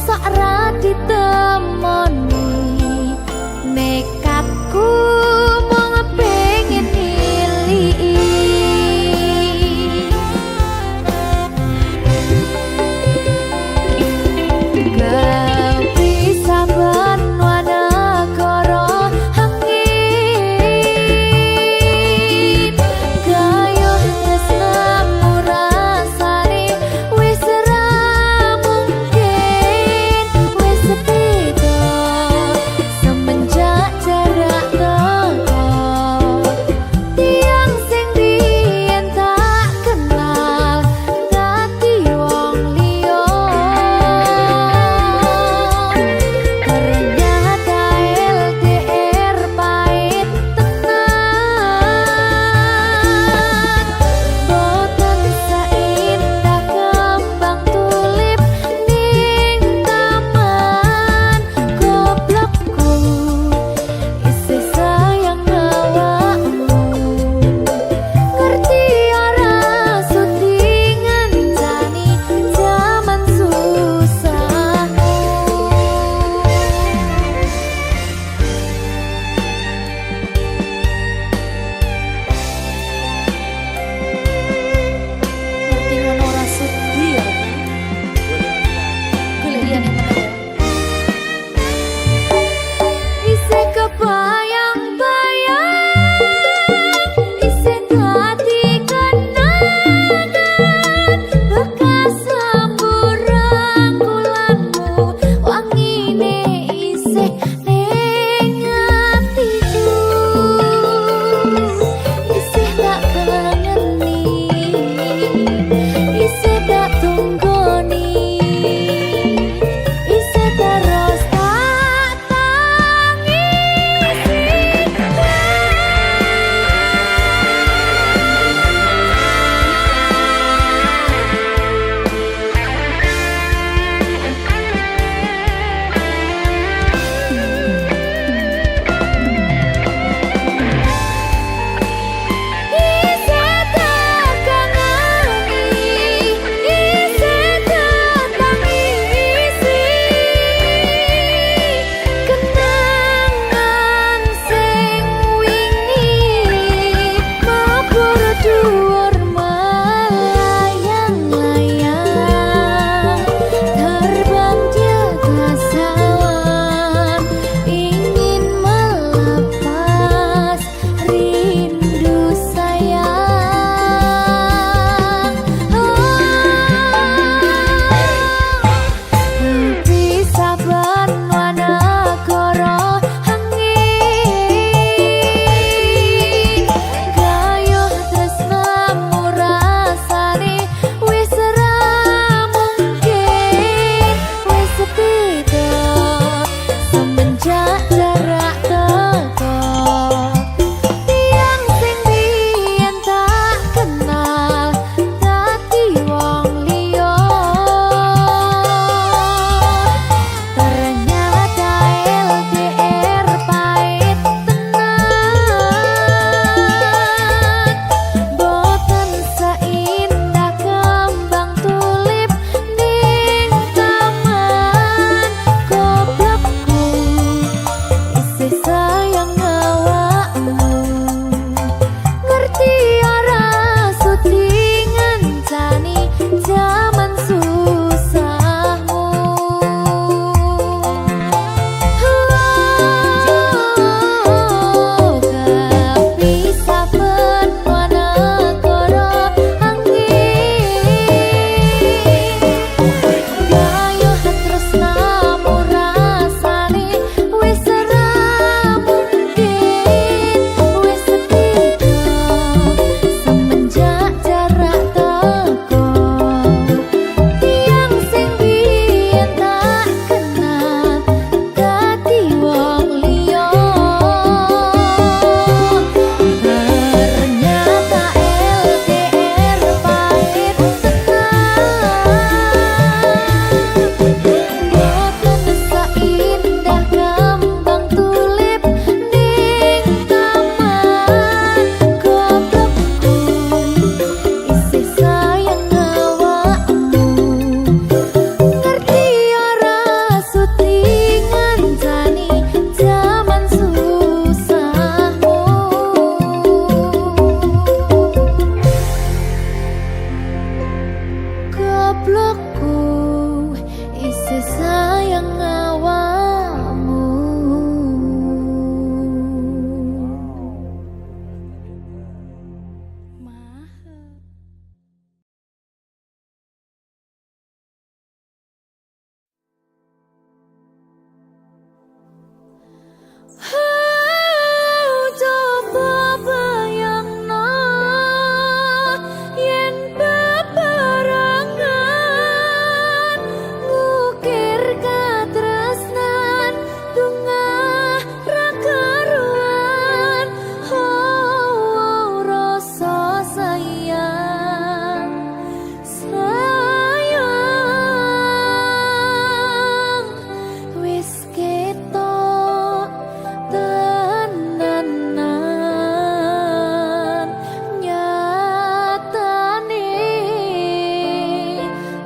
mosok ra ditemoni nekatku mung pengen niliki kepisahan wanagara angin gayuh tresnamu rasane wis ra mungkin wis beda semenjak sayang awakmu. Coba bayangno yen bebarengan ngukir katresnan tungah ra karuan. Oh, rasa sayang wis ketok tenanan nyatane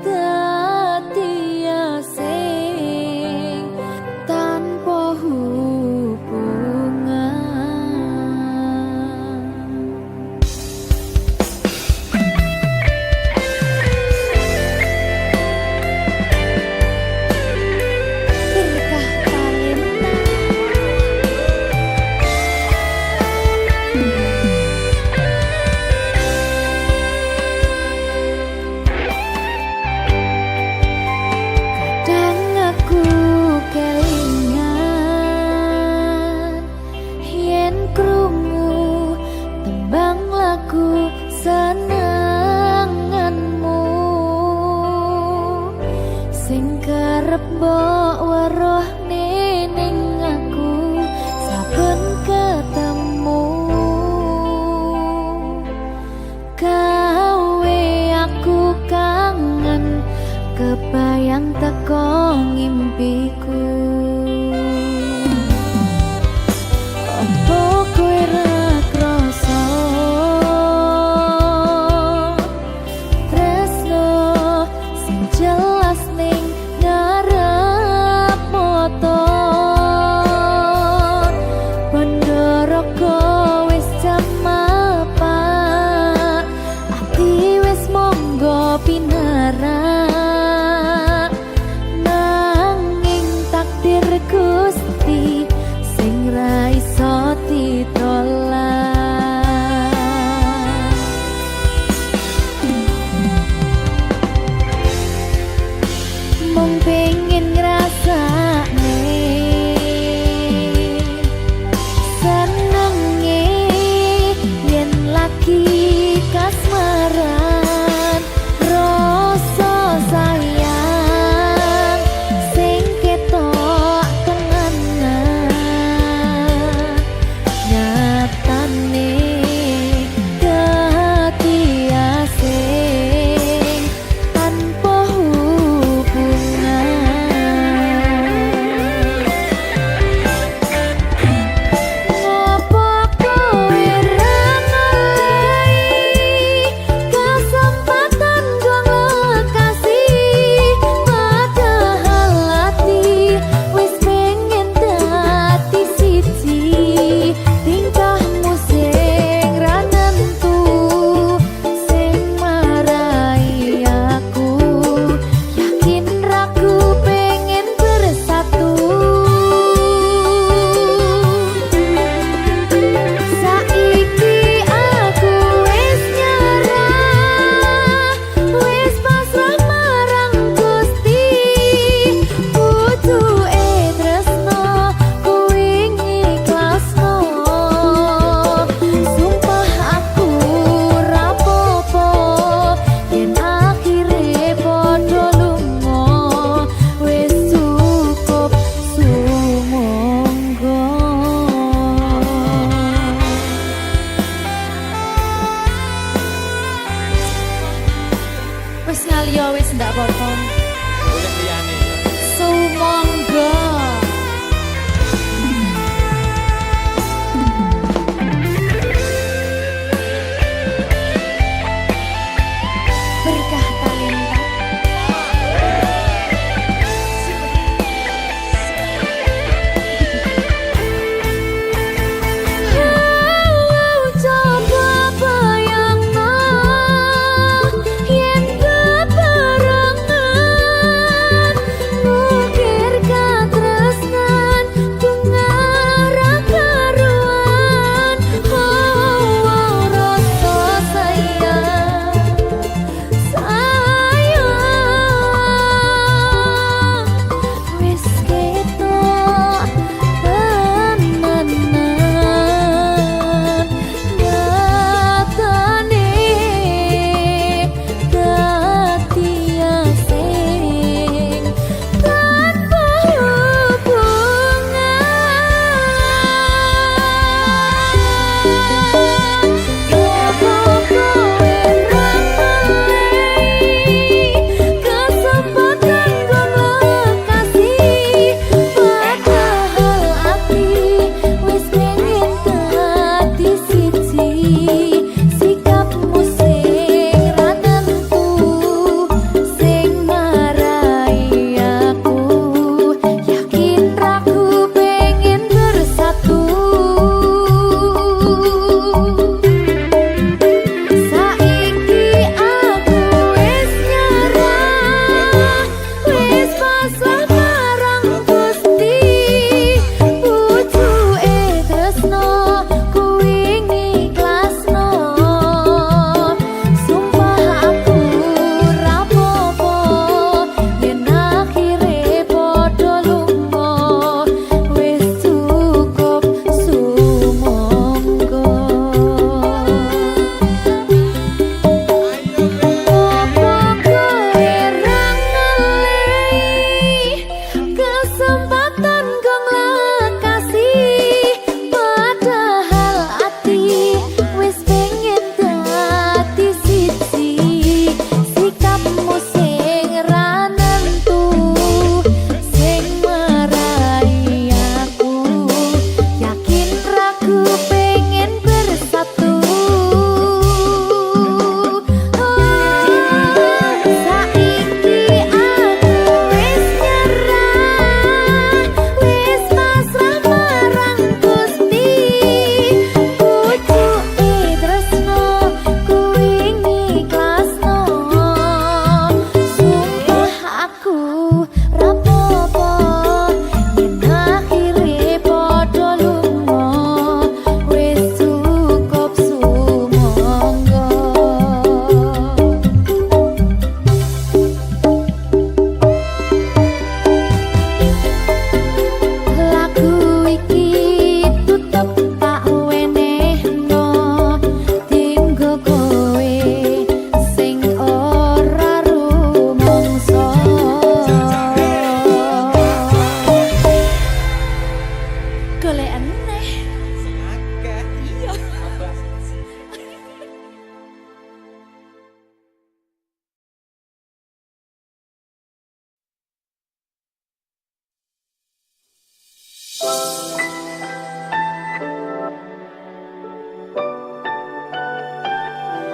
dadi asing tanpa hubungan. Berkah talenta kadang aku kelingan yen krungu tembang lagu senenganmu sing kerep mbok weruh ning aku saben ketemu. Gawe aku kangen kebayang teko ngimpiku. Apa kowe ra krasa tresno sing jelas ning ngarep mata. Pandharaka wis jam mapan, ati wis monggo pinarak nanging tak kesempatan gong lekasih, padahal hati wis pengen dadi siji. Sikapmu sing ra nentu, sing marai aku yakin ragu pengen bersatu.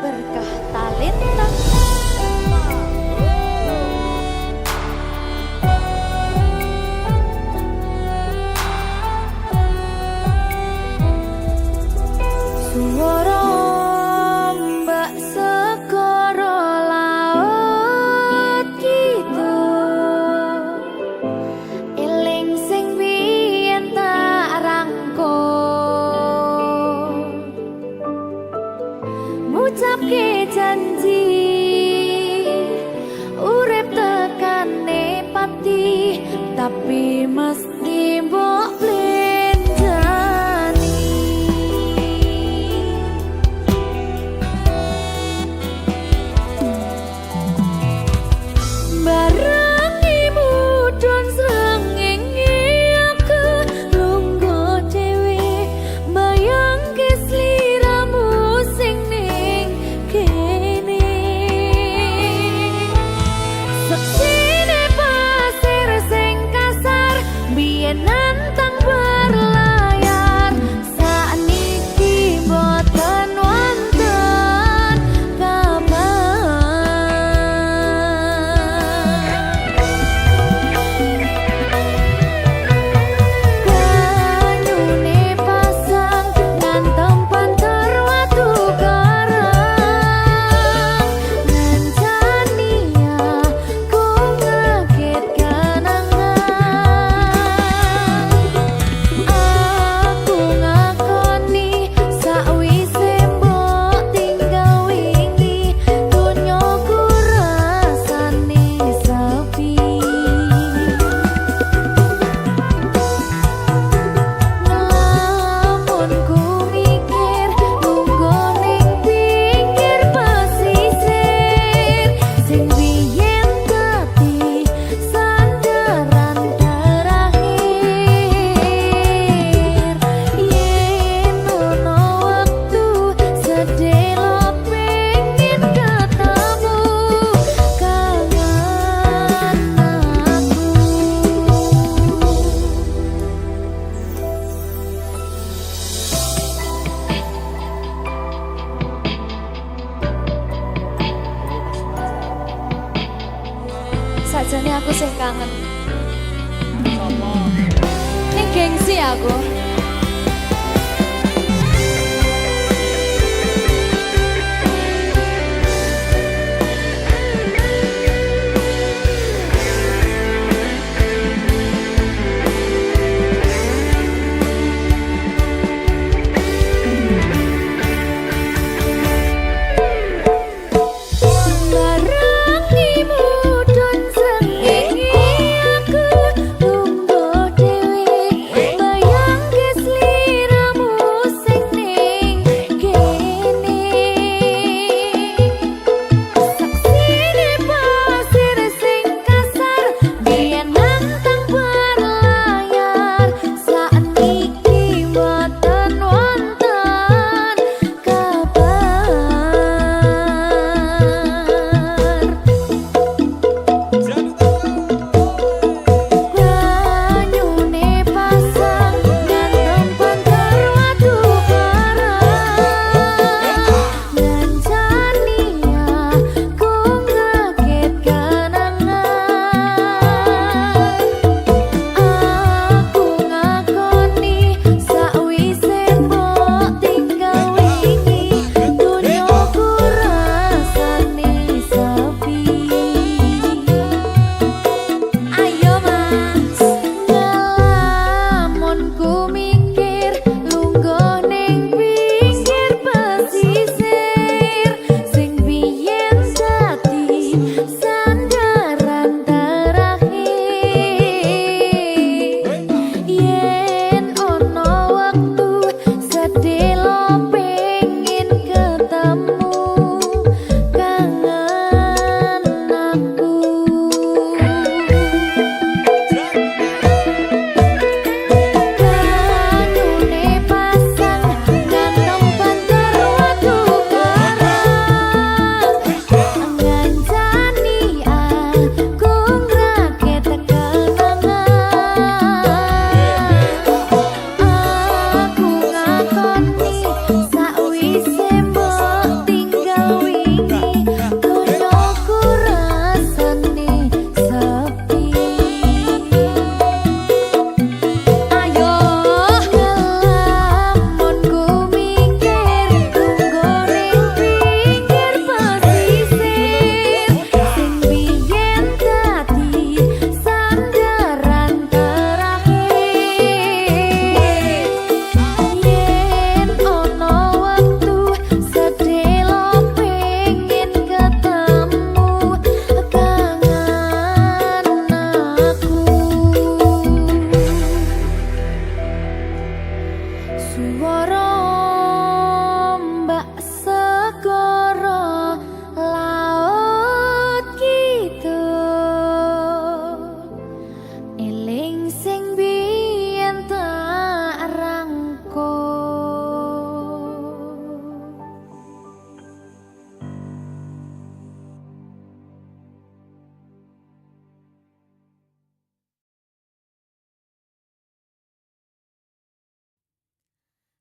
Berkah talenta. Suara mbak segara laut gitu, eling sing biyen tak rangkul, ngucapke janji urip tekane pati, tapi mesti mbok blenjani. Barangi mudhun srengenge aku lungguh dhewe, mbayangke sliramu sing ning kene. Seksine pasir sing kasar biyen nantang berlayar, sakniki boten wonten kabar. Banyune pasang ngantem panter watu karang, ngancani aku ngagetkan aku ngakoni sakwise mbok tinggal wingi, donyaku rasane sepi. Ngelamun ku mikir lungguh ning pinggir pesisir, sing biyen dadi sandaran terakhir. Yen ono wektu sedelo pengen ketemu kangen aku. Sajane aku sih kangen. Ning gengsi aku. Barangi mudhun srengenge aku lungguh dhewe, mbayangke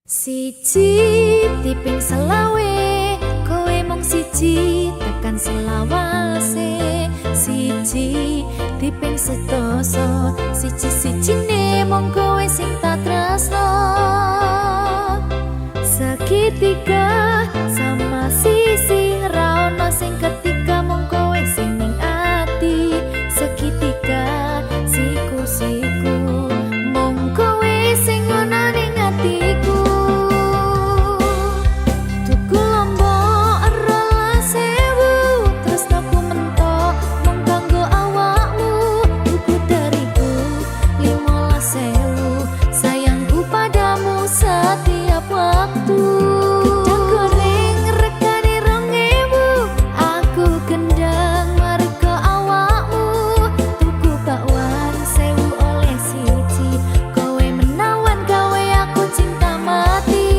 Siji tiping selawe, kowe mung siji tekan selawase. Siji tiping sedasa, siji-sijine mung kowe sing tak tresno. Segitiga sama sisi ra ono sing ketika mung kowe sing ning ati. Segitiga siku-siku mung kowe sing ono ning atiku. Tuku lombok rolas sewu, tresnaku mentok mung kanggo awakmu. Tuku dariku 15.000, sayangku padamu setiap waktu. Gedang goreng regane 2.000, aku gendang marga awakmu. Tuku bakwan 1.000 oleh siji, kowe menawan gawe aku cinta mati.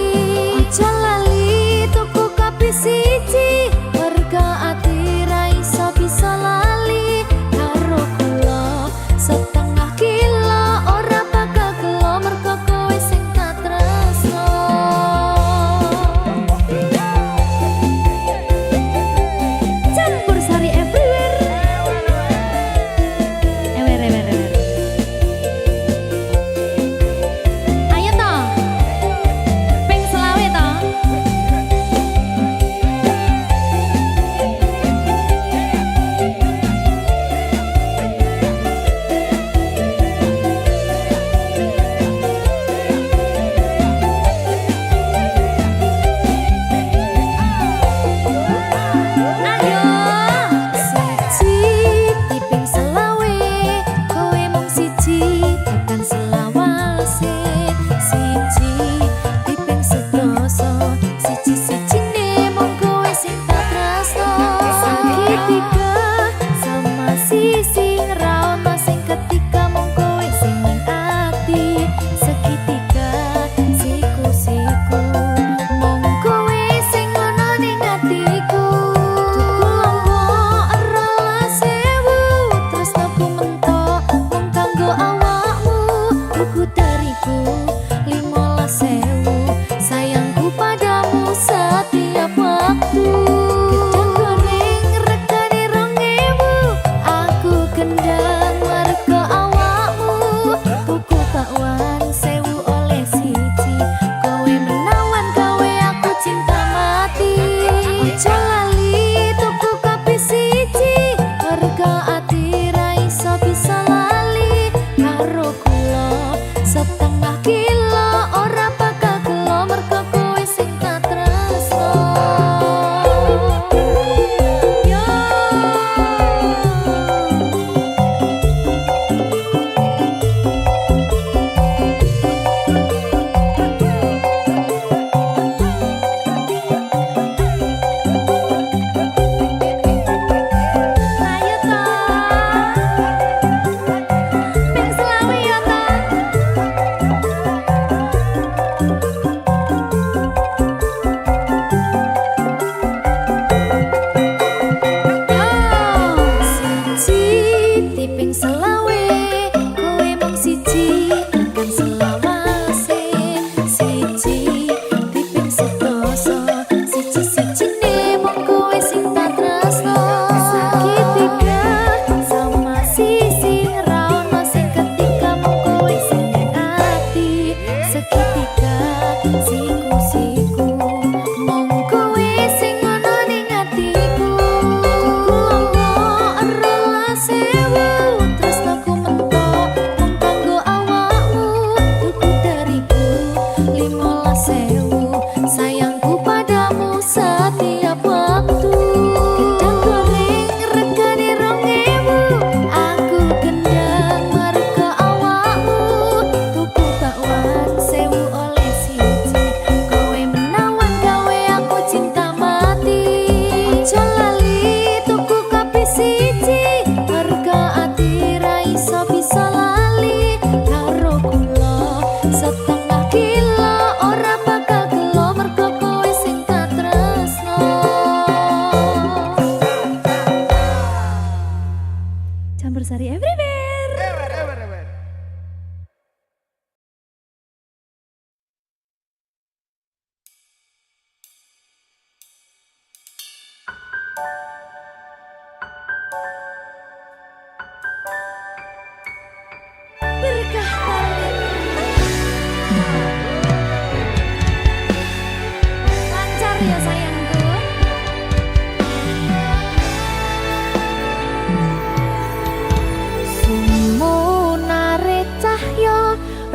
Aja lali tuku kopi siji, warga ati ra iso bisa lali. Karo kula setengah kilo ora bakal gelo, mergo kowe sing tak tresno. Campur sari everywhere. Ewer. Ayo toh, ping selawe toh. Ayo, siji tiping selawe, kowe mung siji tekan selawase. Siji tiping sedasa, siji-sijine mung kowe sing tak tresno. Segitiga sama sisi ra ono sing ketika mung kowe sing ning ati. Segitiga siku-siku mung kowe sing ono ning atiku. Tuku lombok rolas sewu, tresnaku mentok mung kanggo awakmu. Tuku dariku 15.000, sayangku padamu setiap waktu. Gedang goreng regane 2.000, aku gendang marga awakmu. Tuku bakwan 1.000 oleh siji, kowe menawan gawe aku cinta mati. Aja lali tuku kopi siji, warga ati ra iso bisa lali. Karo kula setengah kilo ora bakal gelo, mergo kowe sing tak tresno. Yo. Ayo toh, ping selawe ya toh.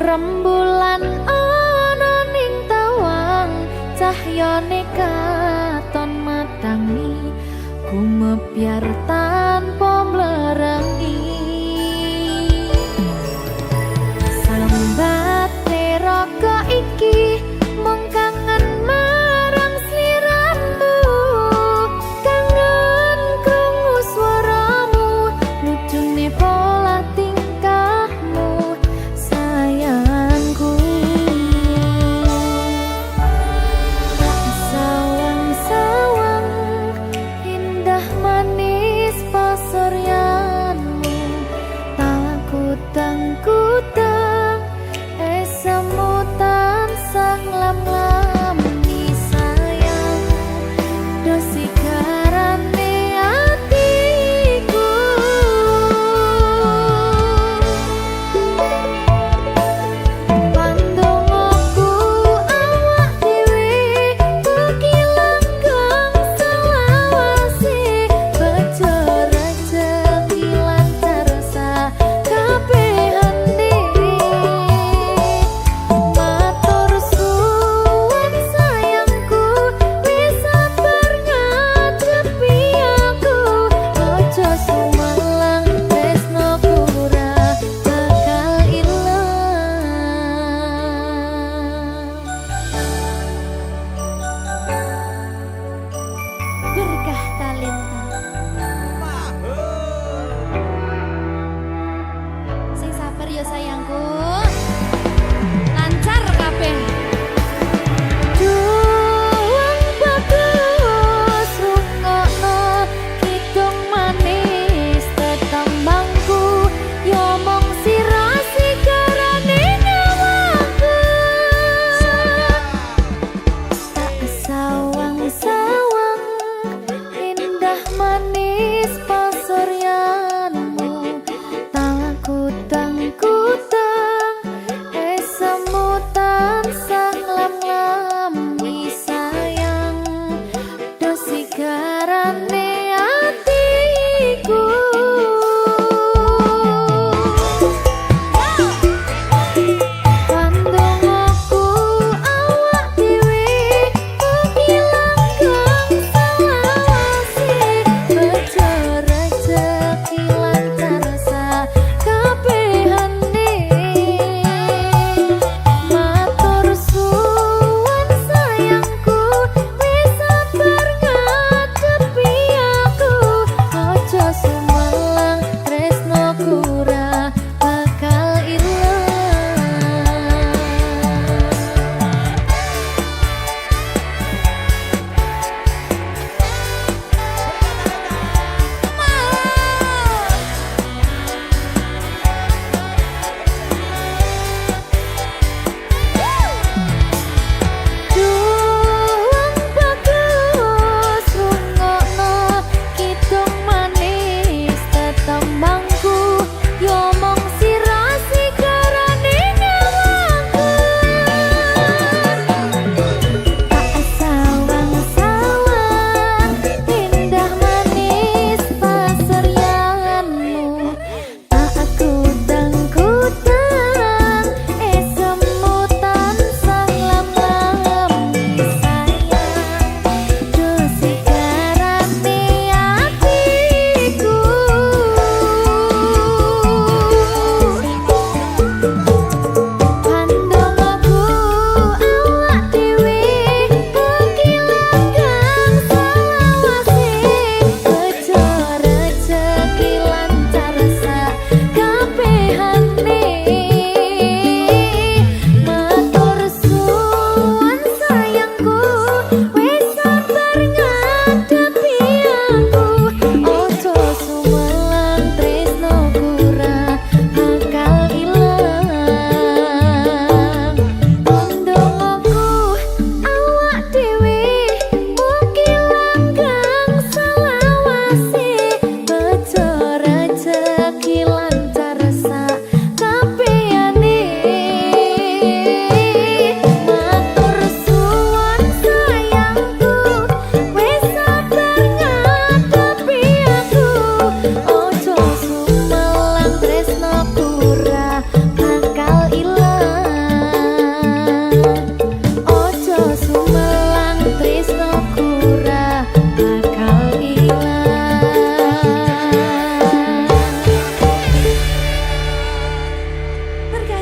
Rembulan ana ning tawang, cahyane katon madangi, gumebyar tanpa mlerengi. Sambat neraka iki mung kangen marang sliramu, kangen krungu swaramu, lucune pola tingkahmu sayangku. Sawang-sawang indah manis pasuryan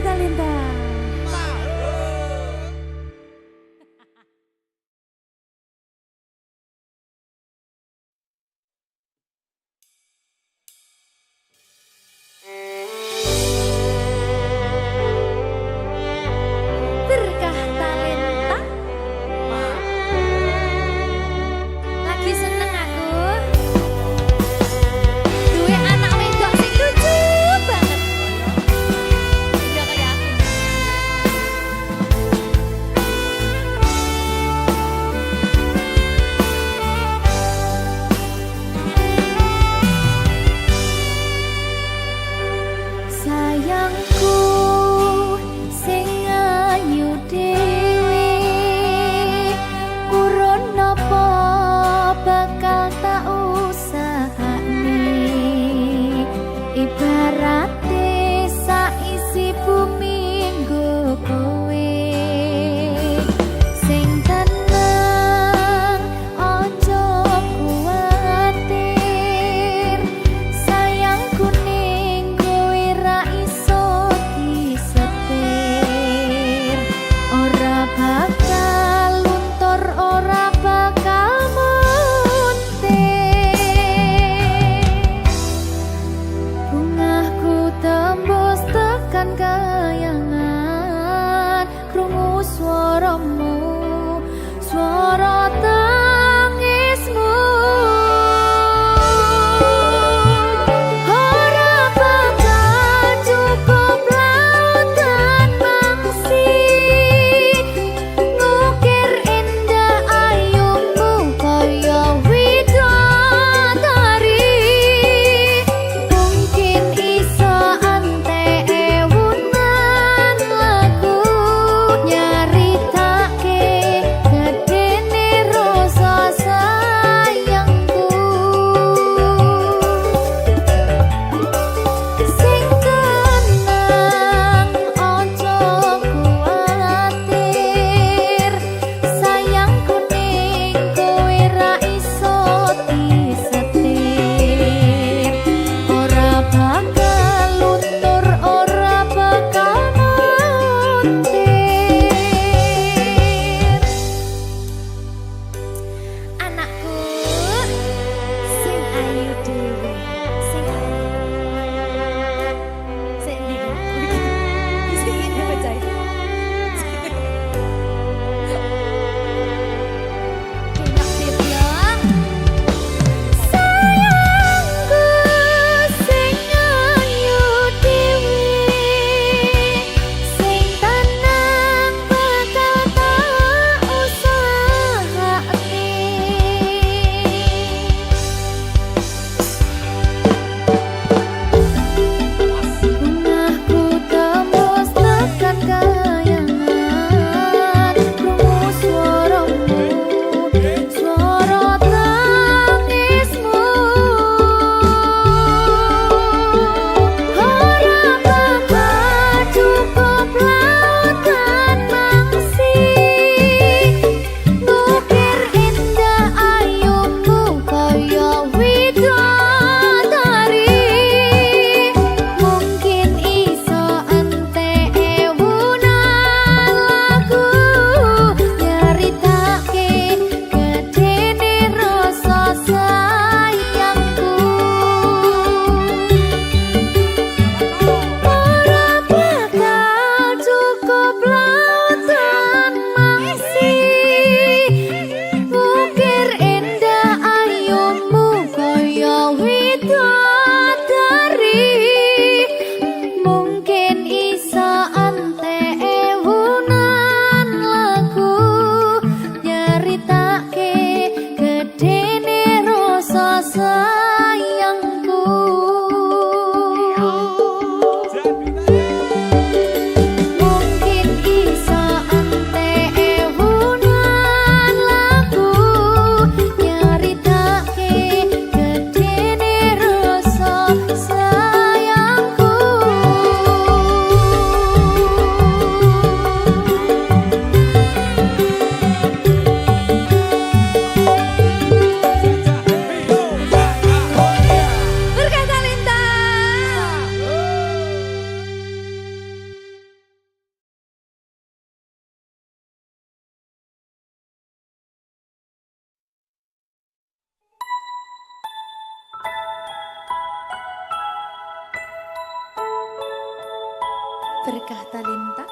Talenta. Berkah talenta. Lagi seneng aku. Duwe anak wedok sing lucu banget. Ya kayak aku. Sayangku sing ayu dhewe urun napa bakal tak usahane ibarate saisi bumi nggo kowe sing tenang ojo kuwatir sayangku ning kowe ra iso disetir ora bakal luntur ora bakal muntir bungahku tembus tekan kayangan krungu swaramu swara tangismu ora bakal cukup lautan mangsi ngukir indah ayumu kaya widodari mungkin iso ante ewunan lagu nyaritake gedene rasa sayangku sing tenang ojo kuwatir sayangku ning kowe ra iso disetir ora bakal luntur ora bakal muntir anakku sing ayu dhewe sing sing ndi sing iki bacai enak dibilang sayangku sing ayu dhewe sing tenang Berkah talenta.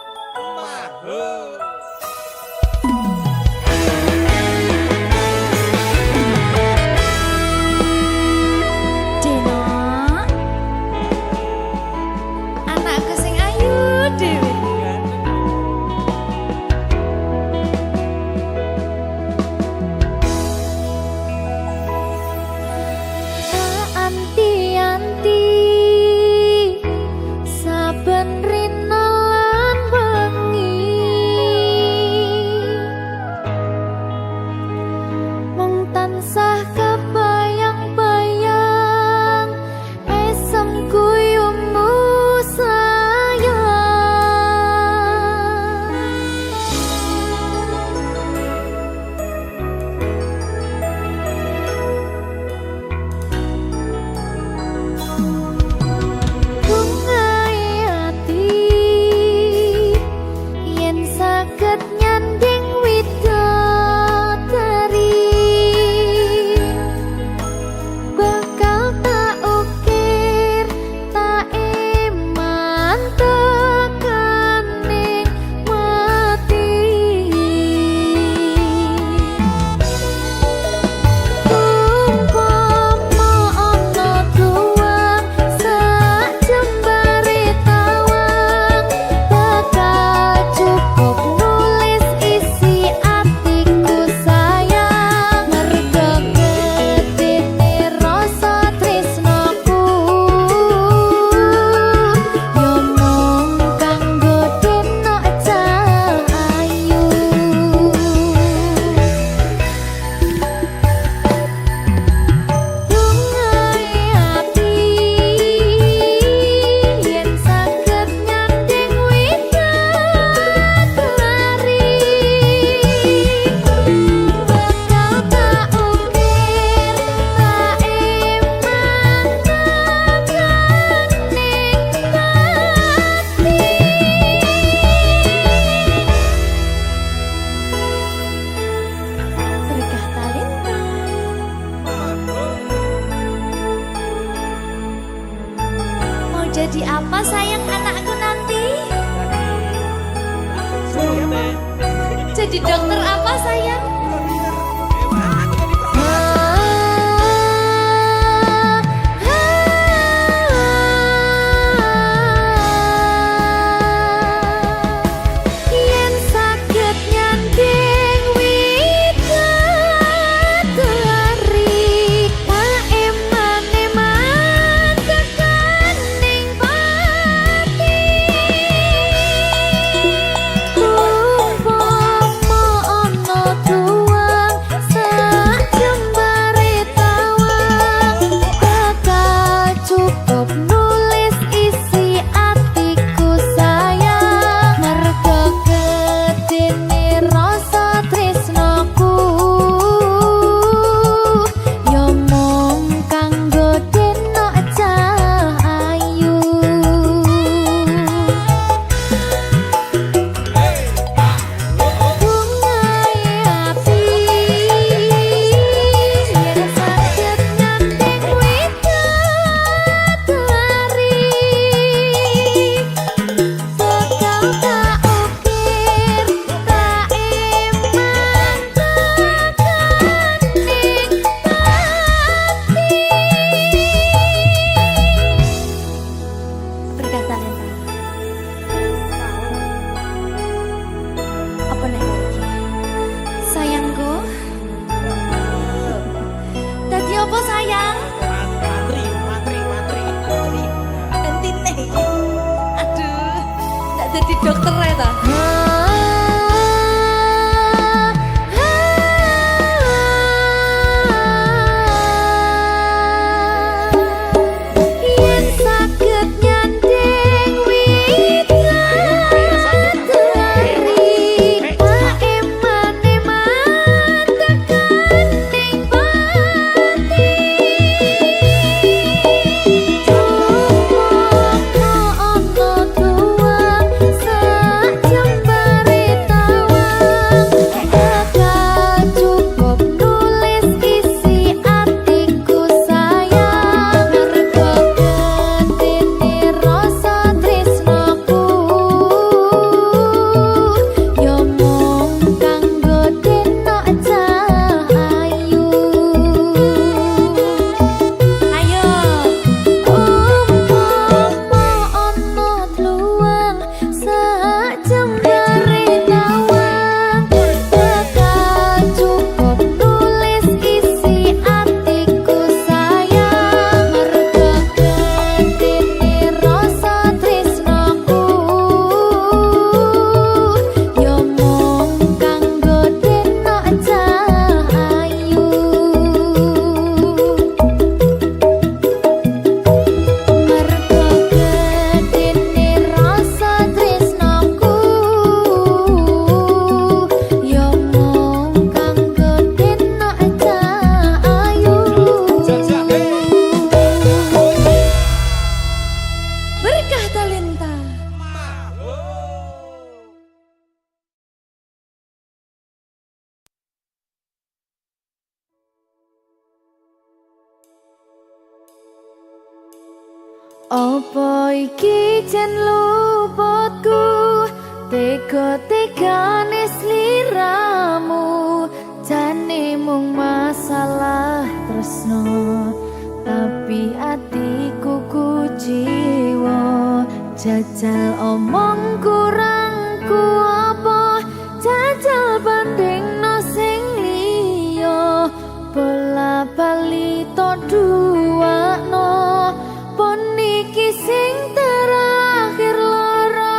Deno, anakku sing ayu dhewe. Anti-anti saben rina lan wengi mung tansah kebayang-bayang esem guyumu jadi apa sayang anakku nanti? Jadi dokter apa sayang? Apa sayang? Matri. Entine. Aduh, nggak jadi dokter ya ta? Jam Apa iki jan luputku, tega-tegane sliramu, jane mung masalah tresno, tapi atiku kuciwa. Jajal omong kurangku apa, jajal bandingno sing liya, bola bali to duwakno, pon iki sing terakhir lara.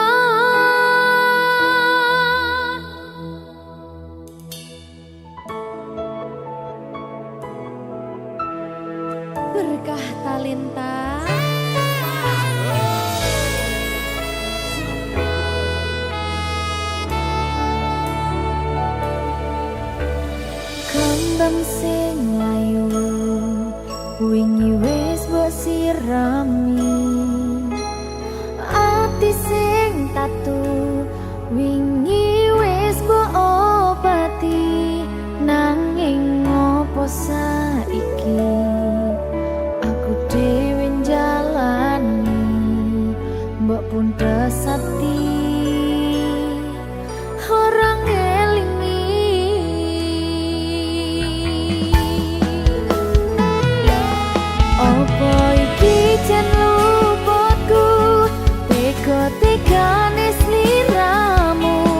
Berkah talenta. Kembang sing layu wingi wis mbok sirami, ati sing tatu wingi wis mbok obati, nanging ngopo saiki aku dhewe njalani, mbok pun desati orang apa iki jan luputku, tega-tegane sliramu,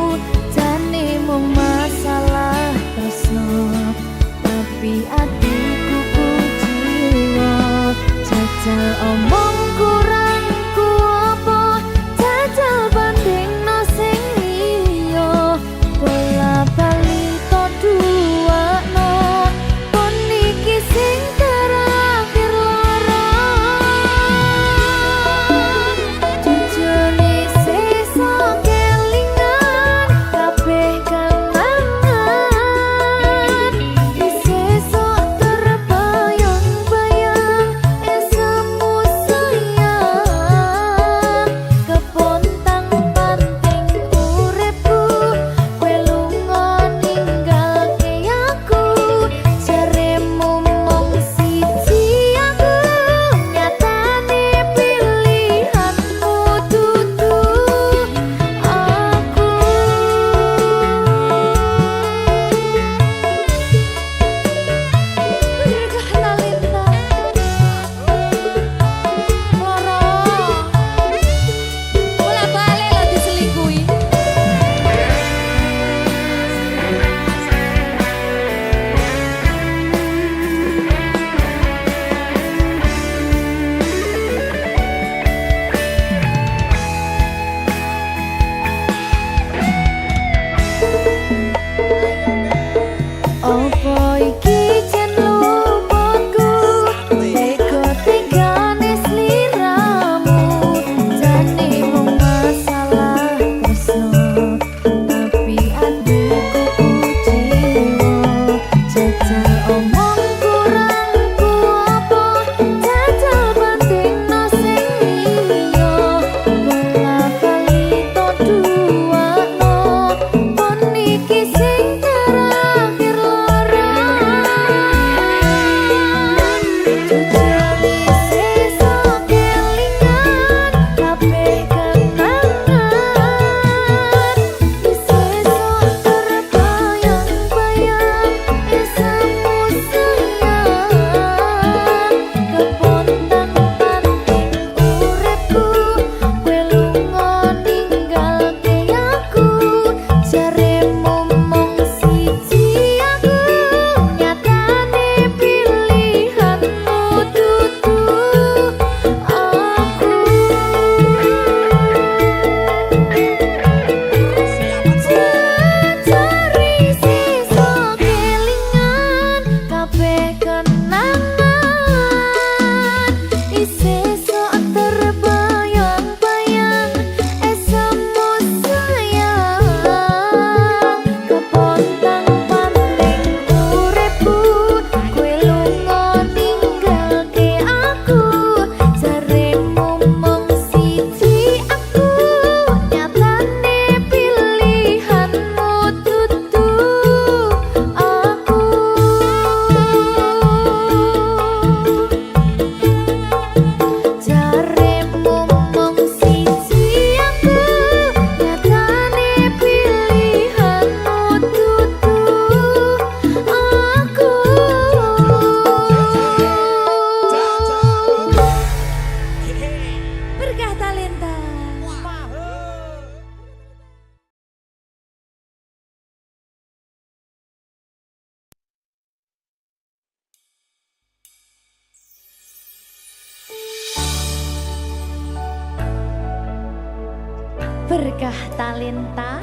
berkah talenta.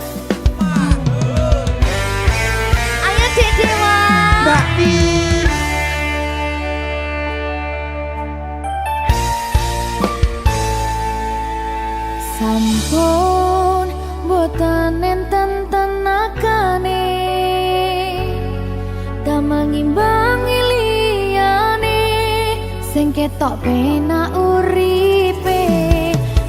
Ayo Dek Dewa. Mbak Di. Sampun boten enten tenagane damel ngimbangi liyane sing ketok penak uripe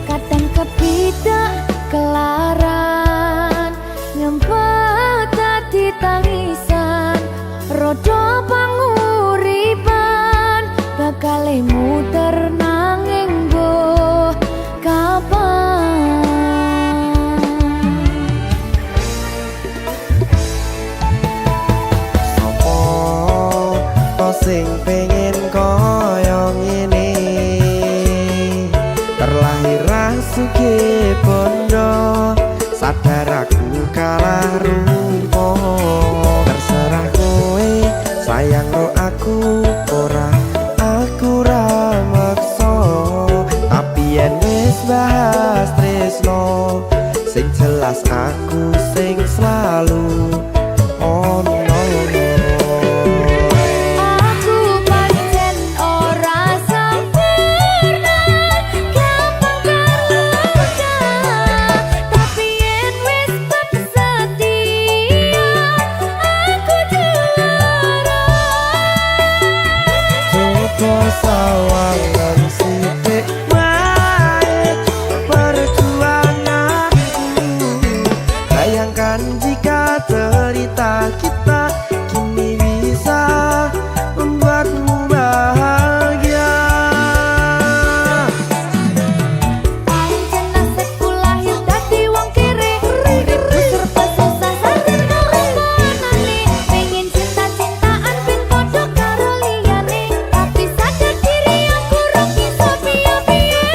kadang kepidak kelaran ngempet dadi tangisan rodo panguripan bakal muter nanging mbuh kapan. Sopo sing pengen koyo ngene terlahir sugih bondo sadar aku kalah rupa terserah kowe sayang ro aku ora aku ra maksa tapi yen wis bahas tresno sing jelas aku sing selalu ono. Sawangan sithik wae perjuanganku bayangkan jika cerita kita kini bisa membuatmu bahagia. Pancen nasibku lahir dadi wong kere uripku serba susah sadar keomonane pengen cinta-cintaan ben padha karo liyane tapi sadar diri aku ora bisa piye-piye.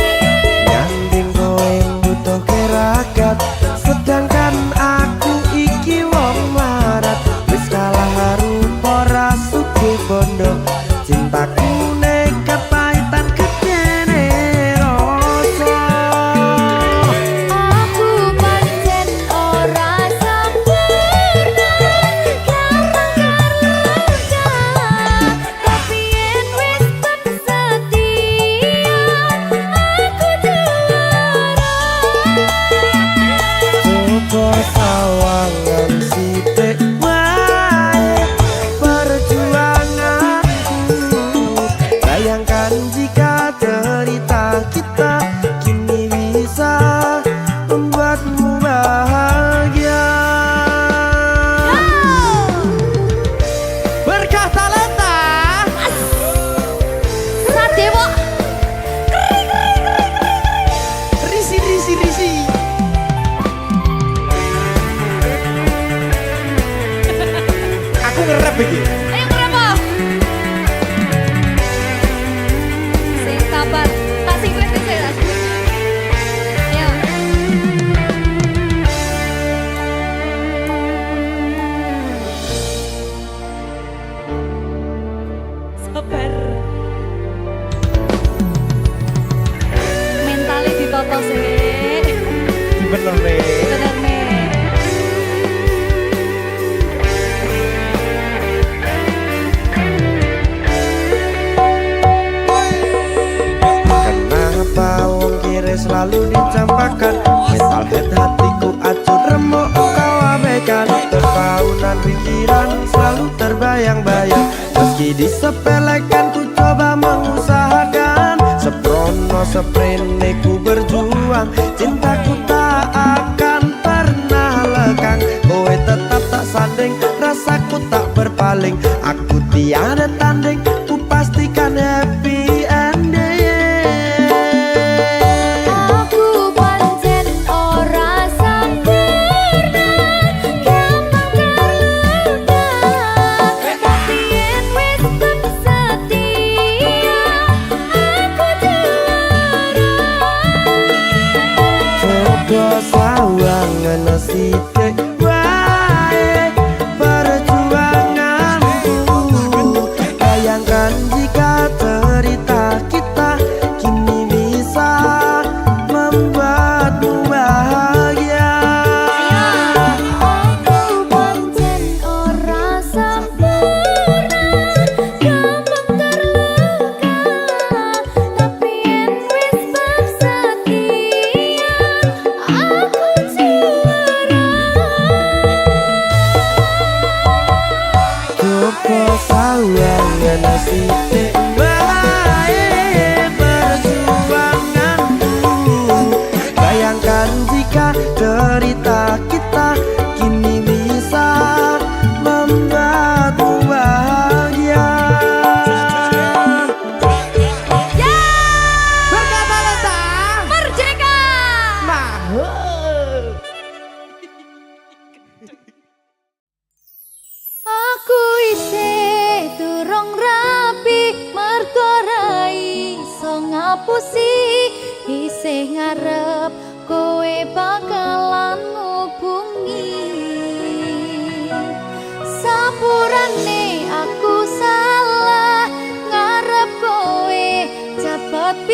Nyanding kowe butuh keragat sedangkan aku iki wong marat wis kalah rupa ra sugih bondo cintaku nekat pahitan kedene rasa. Aku pancen ora sempurna gampang tapi yen wis setia aku juara. Coba sawangan sithik wae perjuanganku bayangkan jika cerita kita kini bisa membuatmu bahagia. Berkah talenta Sadewo risi risi risi. Aku ngerap iki. ayo kenapa? Sing sabar, tak sing kritis ya. Ayo. Sabar. Mentalnya ditoto sih. Bener nih. Bener nih. Kenapa wong kiri selalu dicampakkan mental head hatiku acur remuk kau abaikan terpaunan pikiran selalu terbayang-bayang meski disepelekan ku coba mengusahakan seprono seprene ku berjuang cintaku tak akan pernah lekang kowe tetap tak sanding rasaku tak berpaling aku tiada tanding ku pastikan happy ending. Aku pancen ora sempurna gampang terluka tapi yen wis setia aku juara. Coba sawangan sithik wae perjuanganku bayangkan jika cerita kita kini bisa membuatmu bahagia.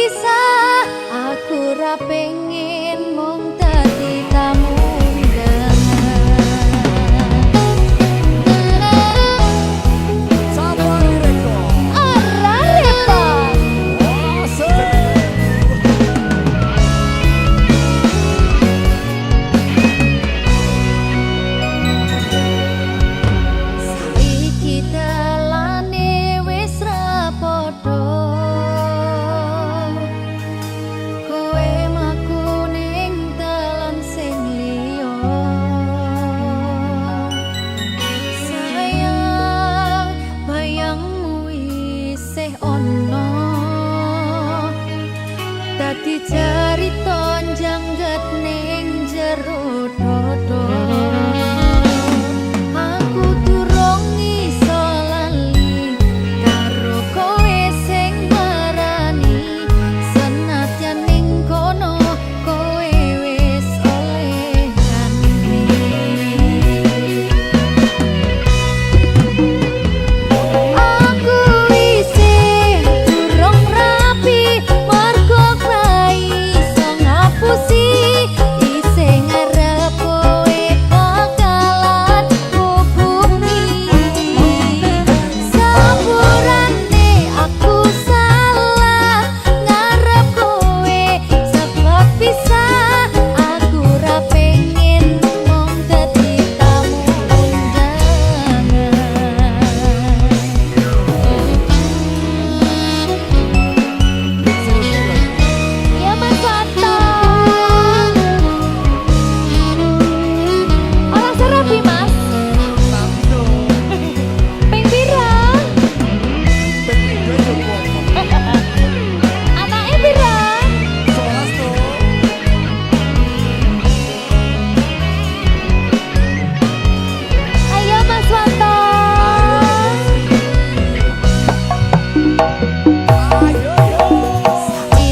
pisah, aku ra pengen mung dadi tamu undangan. Safari Record. Ora repot. Saiki dalane wis ra padha. Kowe mlaku ning dalan sing liya. Sayang, bayangmu isih ono. Dadi carita jangget ning jero dodo. Aku durung iso lali karo kowe sing marani. Senadyan ning kono kowe wis oleh ganti. Aku isih durung rapi mergo krai iso ngapusi. Isih ngarep kowe bakalan hubungi. Sepurane aku salah ngarep kowe sebab pisah. Aku ra pengen mung dadi tamu undangan. Ya Mas Wanto. Ora serapi Mas. Ping pira? Anake pira? Ayo Mas Wanto.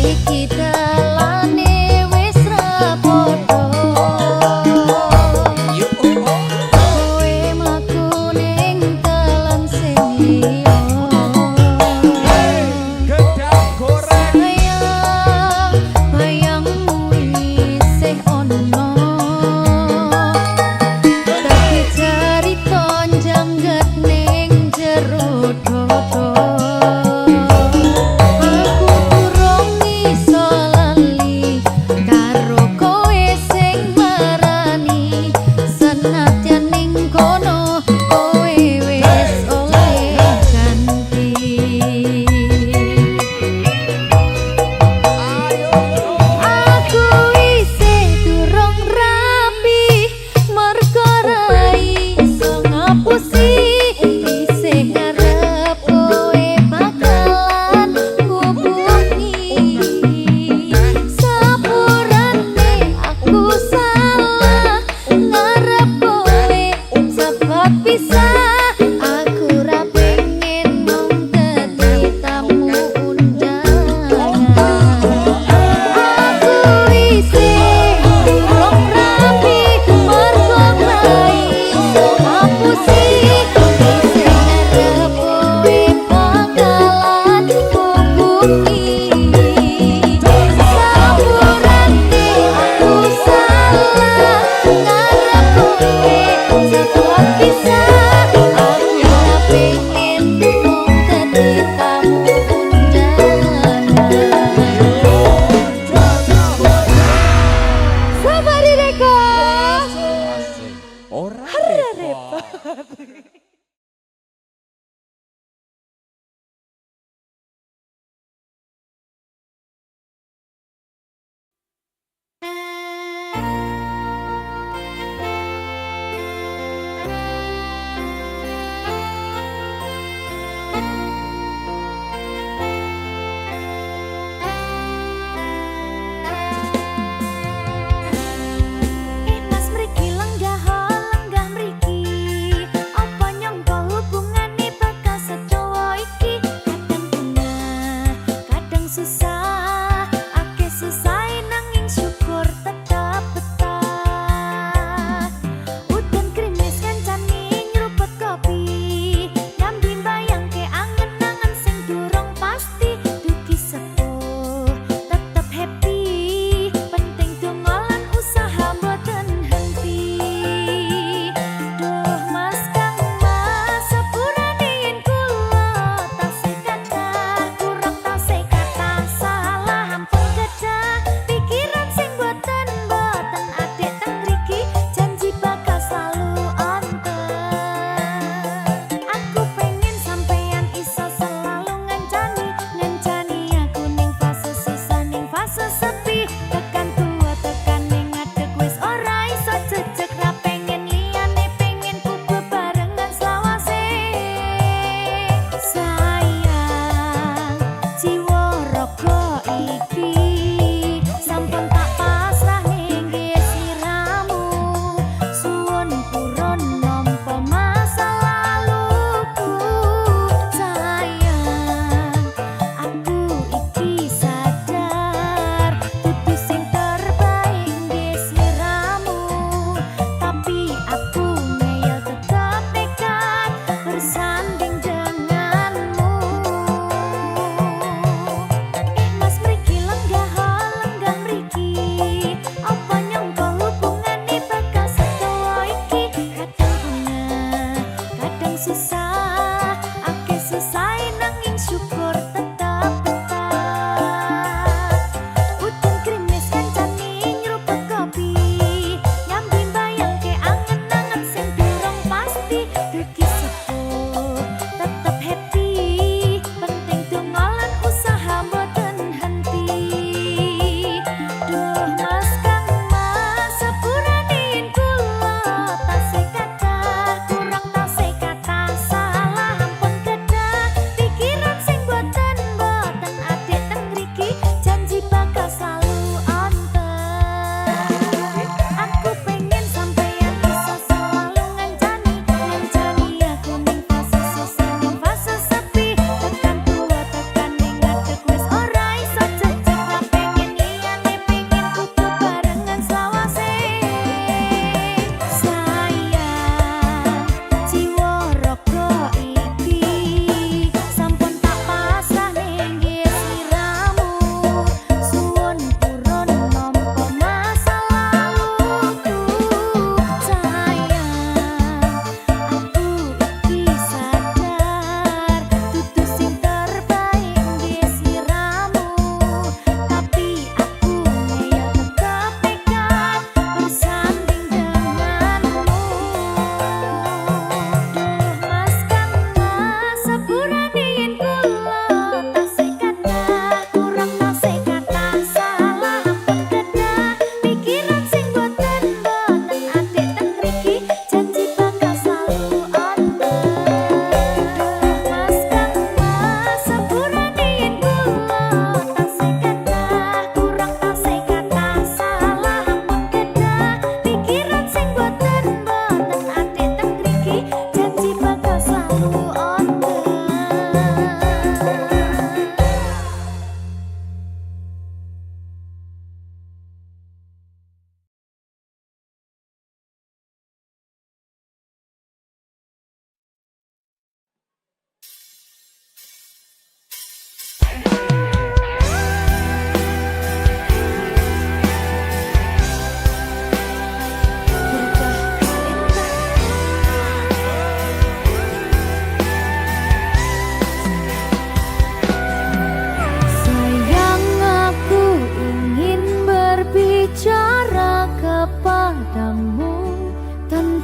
Iki dalane wis ra padha. Kowe mlaku ning dalan sing liya. Sayang, bayangmu isih ono. Dadi carita jangget ning jero dodo. Aku durung iso lali karo kowe sing marani. Senadyan ning kono kowe wis oleh ganti. Aku isih durung rapi mergo ra iso ngapusi. Isih ngarep kowe bakalan hubungi. Sepurane aku salah ngarep kowe sebab pisah. Aku ra pengen mung dadi tamu undangan. Aku isih durung rapi mergo ra iso ngapusi. Isih ngarep kowe bakalan hubungi. Sepurane aku salah ngarep kowe sebab pisah. Aku ra pengen mung dadi tamu undangan. Safari Record. Ora repot. Mas mriki lenggah mriki.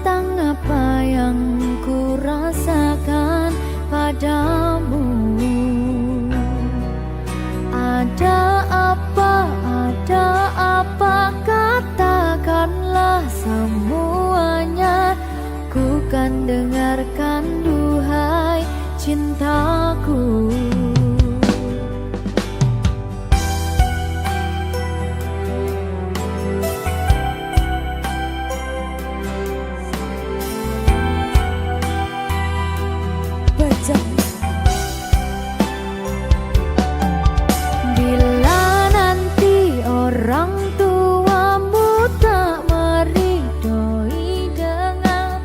tentang apa yang ku rasakan padamu. Ada apa, katakanlah semuanya. Ku kan dengarkan duhai cintaku. Bila nanti orang tuamu tak meridhoi dengan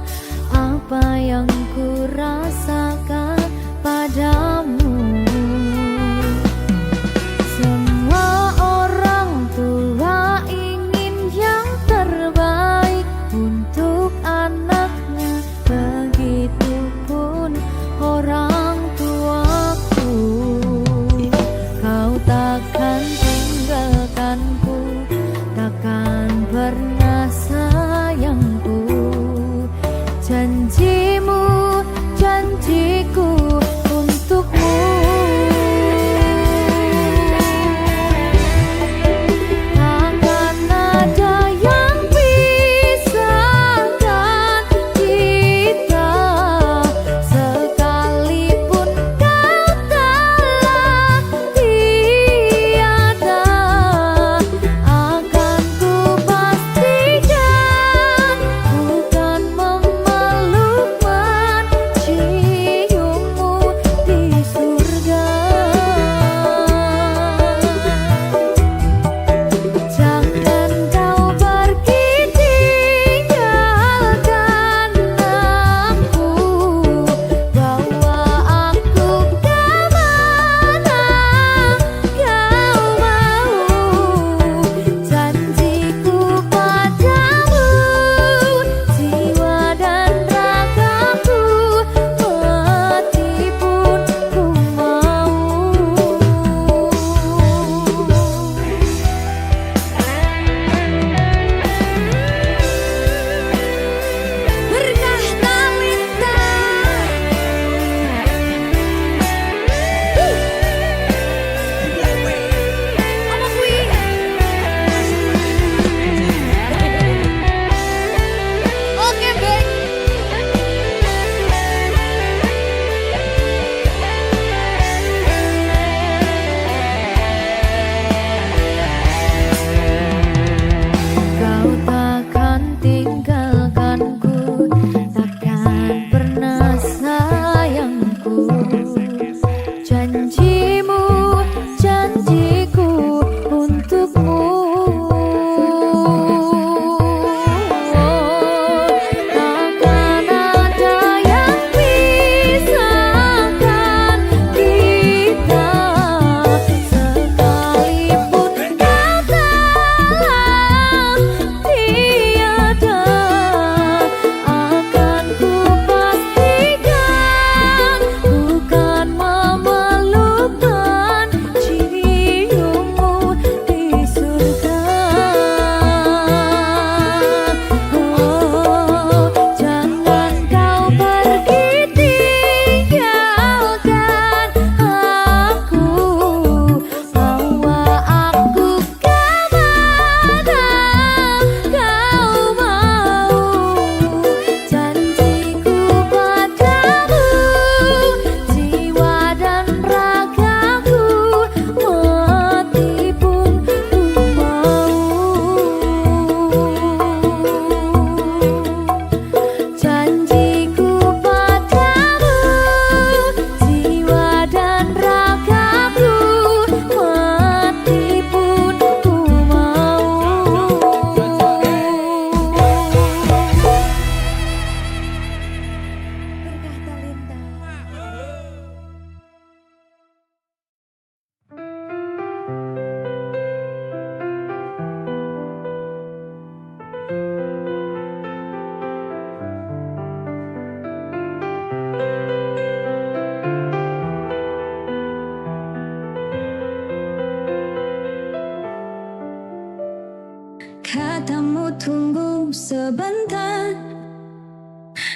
apa yang ku rasakan padamu. Semua orang tua ingin yang terbaik untuk anaknya, begitupun orang tuaku. Kau takkan tinggalkanku, takkan pernah sayangku. Janjimu, janjiku untukmu. Takkan ada yang pisahkan kita, sekalipun kau telah tiada. Akan ku pastikan, bukan memeluk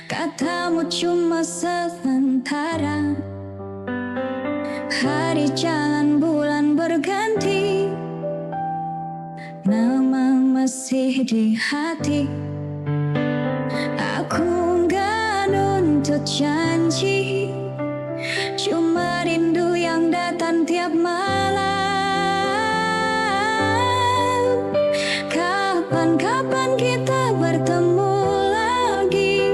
Katamu cuma sementara. Hari jalan bulan berganti, nama masih di hati. Aku nggak nuntut janji, cuma rindu yang datang tiap malam. Kapan-kapan kita bertemu lagi,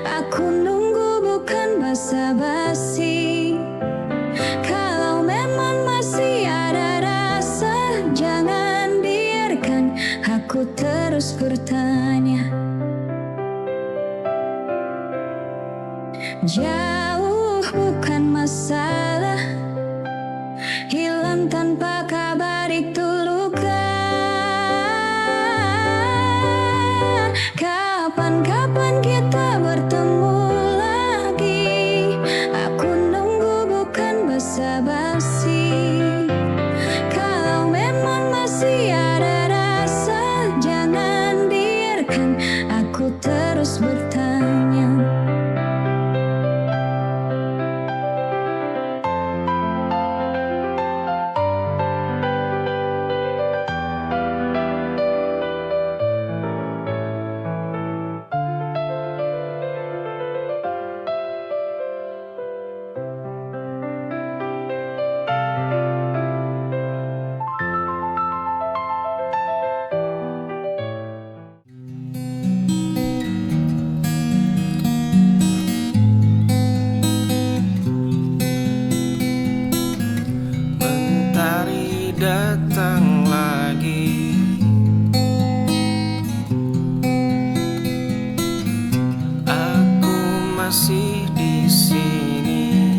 aku nunggu bukan basa-basi. Kalau memang masih ada rasa, jangan biarkan aku terus bertanya. Jauh bukan masalah, hilang tanpa kabar itu luka. Kapan-kapan kita bertemu lagi, aku nunggu bukan basa-basi. Kalau memang masih ada rasa, jangan biarkan aku terus bertanya. Mentari datang lagi, aku masih di sini.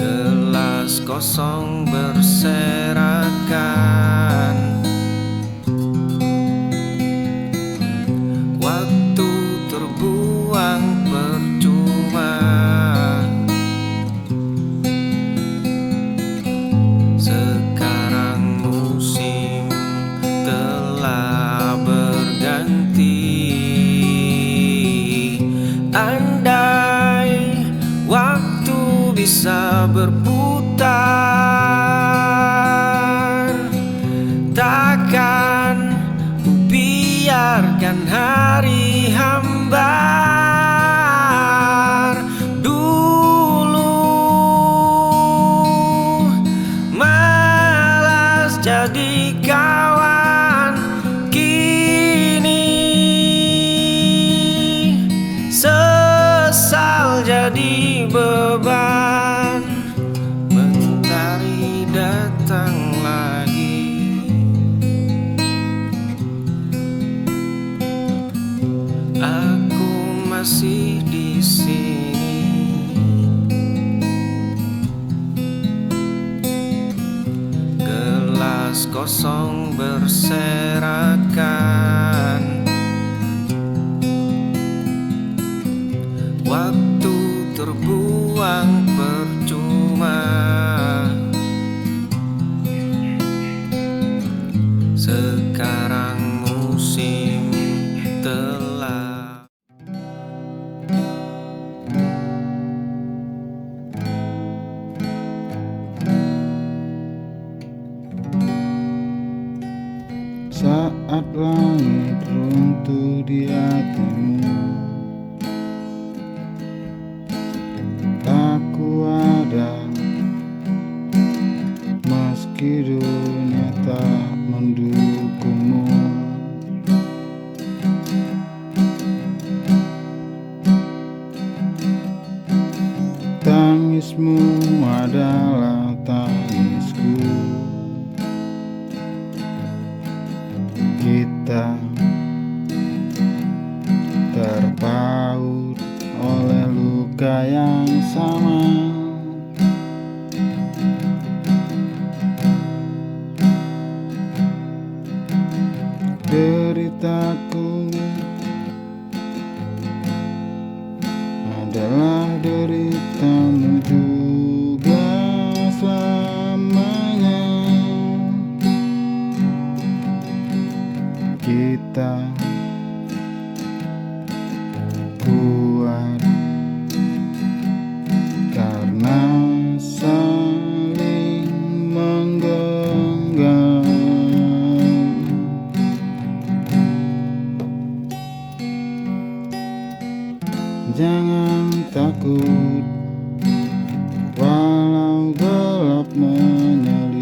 Gelas kosong berserakan, waktu terbuang percuma. Sekarang musim telah berganti. Andai waktu bisa berputar, takkan ku biarkan hari hambar. Dulu malas jadi kawan, kini sesal jadi beban. Mentari datang lagi, aku masih di sini. Gelas kosong berserakan, waktu terbuang percuma. Sekarang musim telah. Saat langit runtuh di hatimu, aku ada meski dunia tak mendukungmu. Tangismu adalah tangisku, kita terpaut oleh luka yang sama. Deritaku adalah deritamu juga selamanya. kita kuat karena saling menggenggam. Jangan takut walau gelap menyelimuti.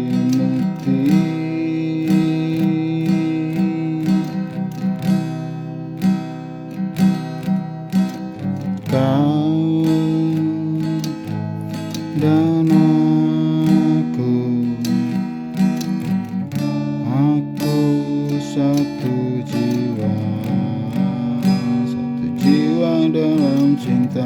Kau dan aku satu jiwa dalam cinta.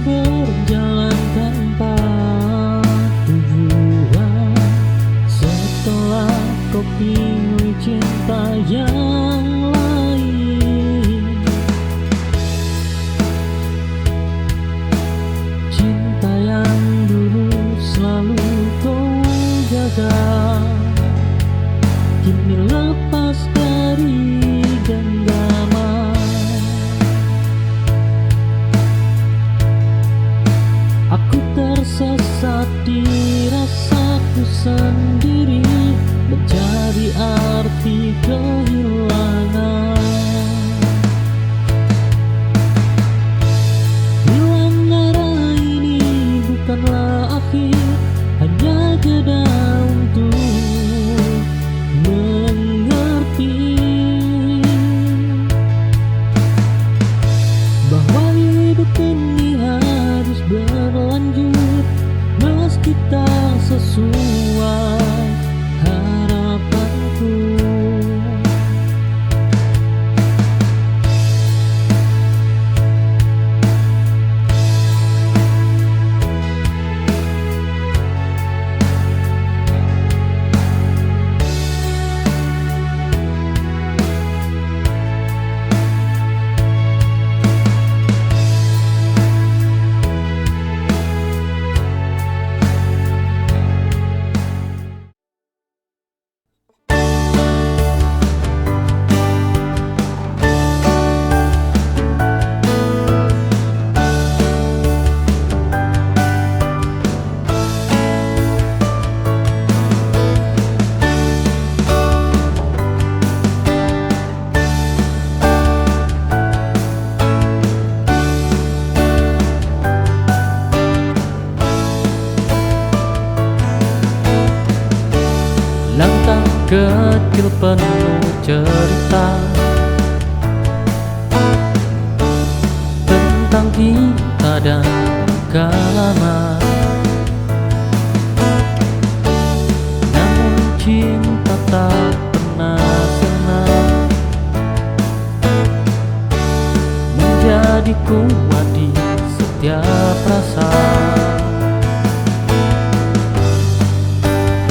Berjalan tanpa tujuan setelah kau pilih cinta yang lain, cinta yang dulu selalu kau jaga, kini lepas dari genggaman. Aku tersesat di rasaku sendiri, mencari arti kehilangan. Hilang arah ini bukanlah akhir, hanya jeda untuk mengerti bahwa hidup ini harus berlanjut meski tak sesuai harapanku. Langkah kecil penuh cerita tentang kita dan lama. Namun cinta tak pernah senang menjadi kuat di setiap rasa.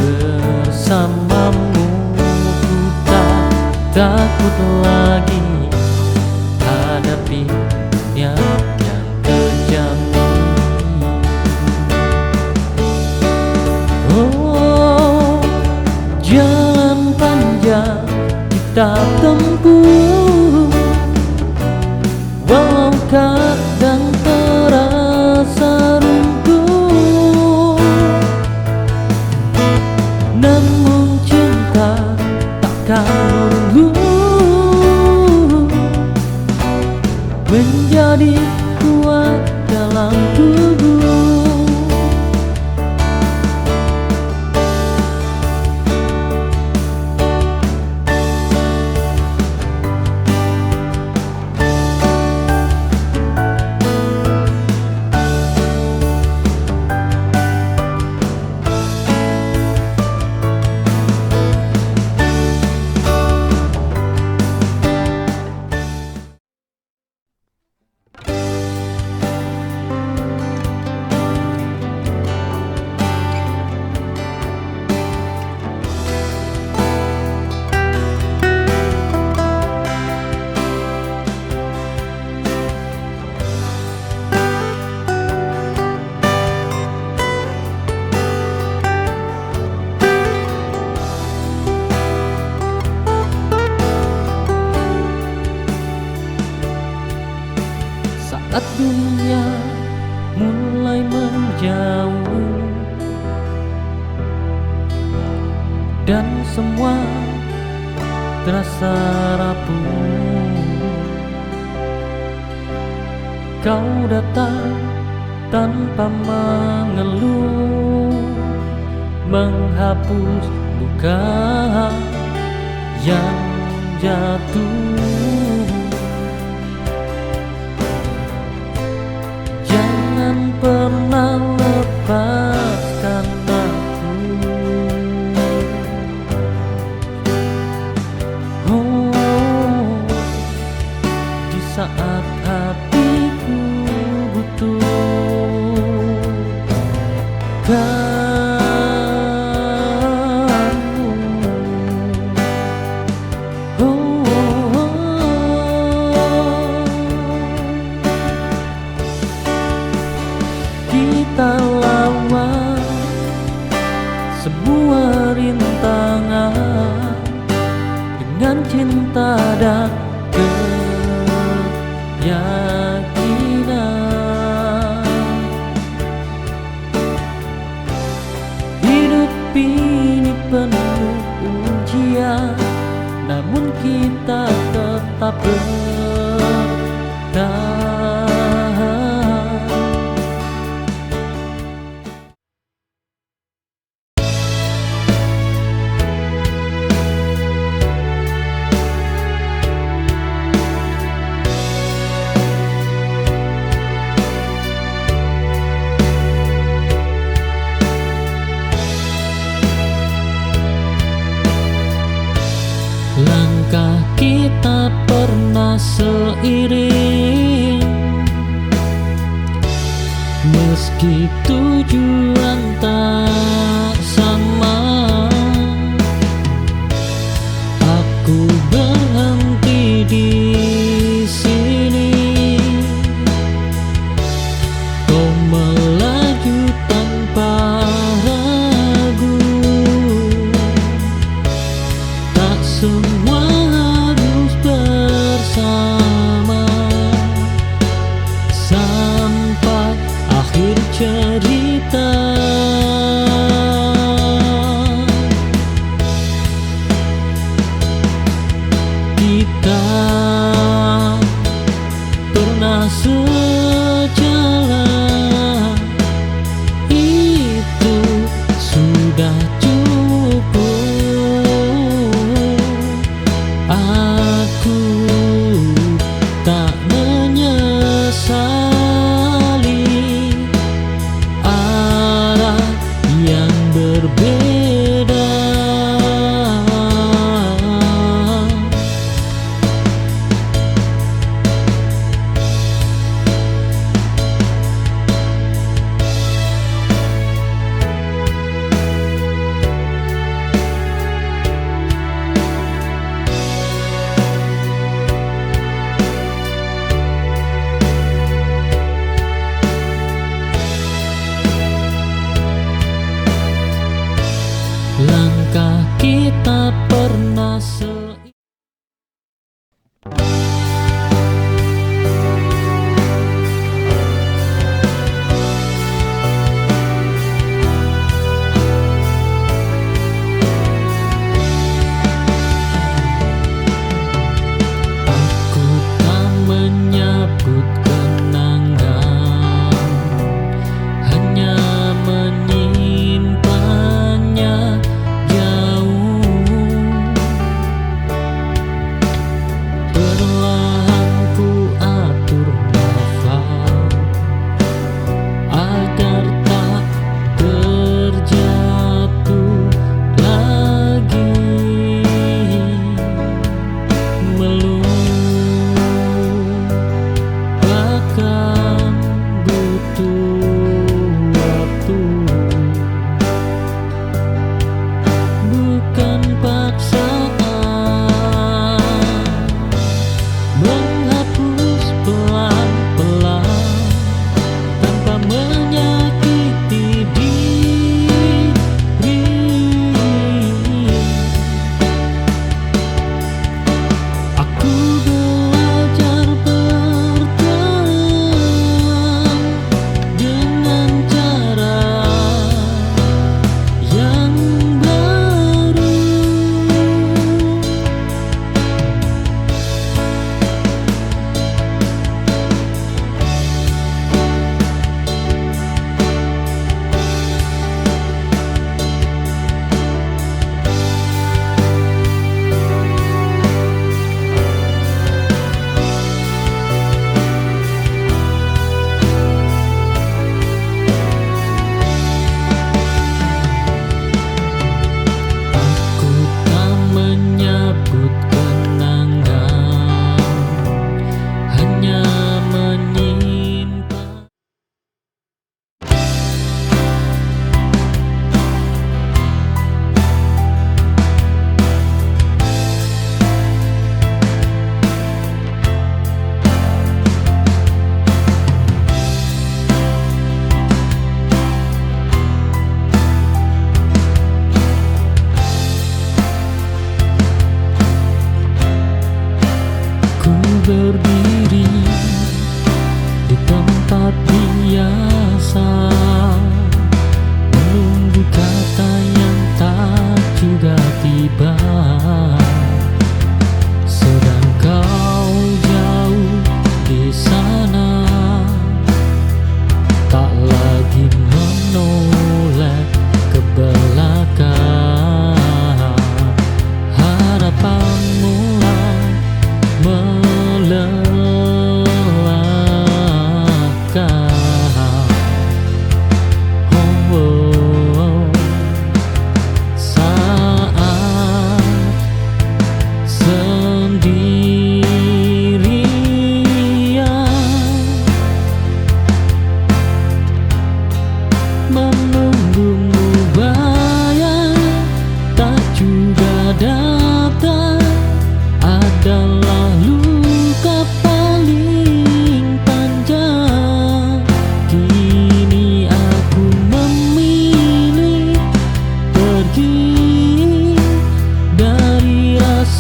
Bersamamu ku tak takut lagi hadapi dunia yang kejam ini. Oh, jalan panjang kita tempuh, walau kadang terasa runtuh, namun cinta takkan menunggu, menjadi kuat dalam tubuh. saat dunia mulai menjauh dan semua terasa rapuh, kau datang tanpa mengeluh, menghapus luka yang jatuh. Jangan pernah lepaskan aku, oh, di saat hatiku butuh kamu. Kita lawan semua rintangan dengan cinta dan keyakinan. Hidup ini penuh ujian, namun kita tetap bertahan. Langkah kita pernah seiring, meski tujuan tak sama. Aku berhenti di sini, kau melaju tanpa ragu. Tak semua harus bersama sampai akhir cerita. Kita pernah sejalan, itu sudah cukup. Aku tak menyesali arah yang berbeda. Langkah kita pernah Aku tak menyebut kenangan, hanya menyimpannya jauh.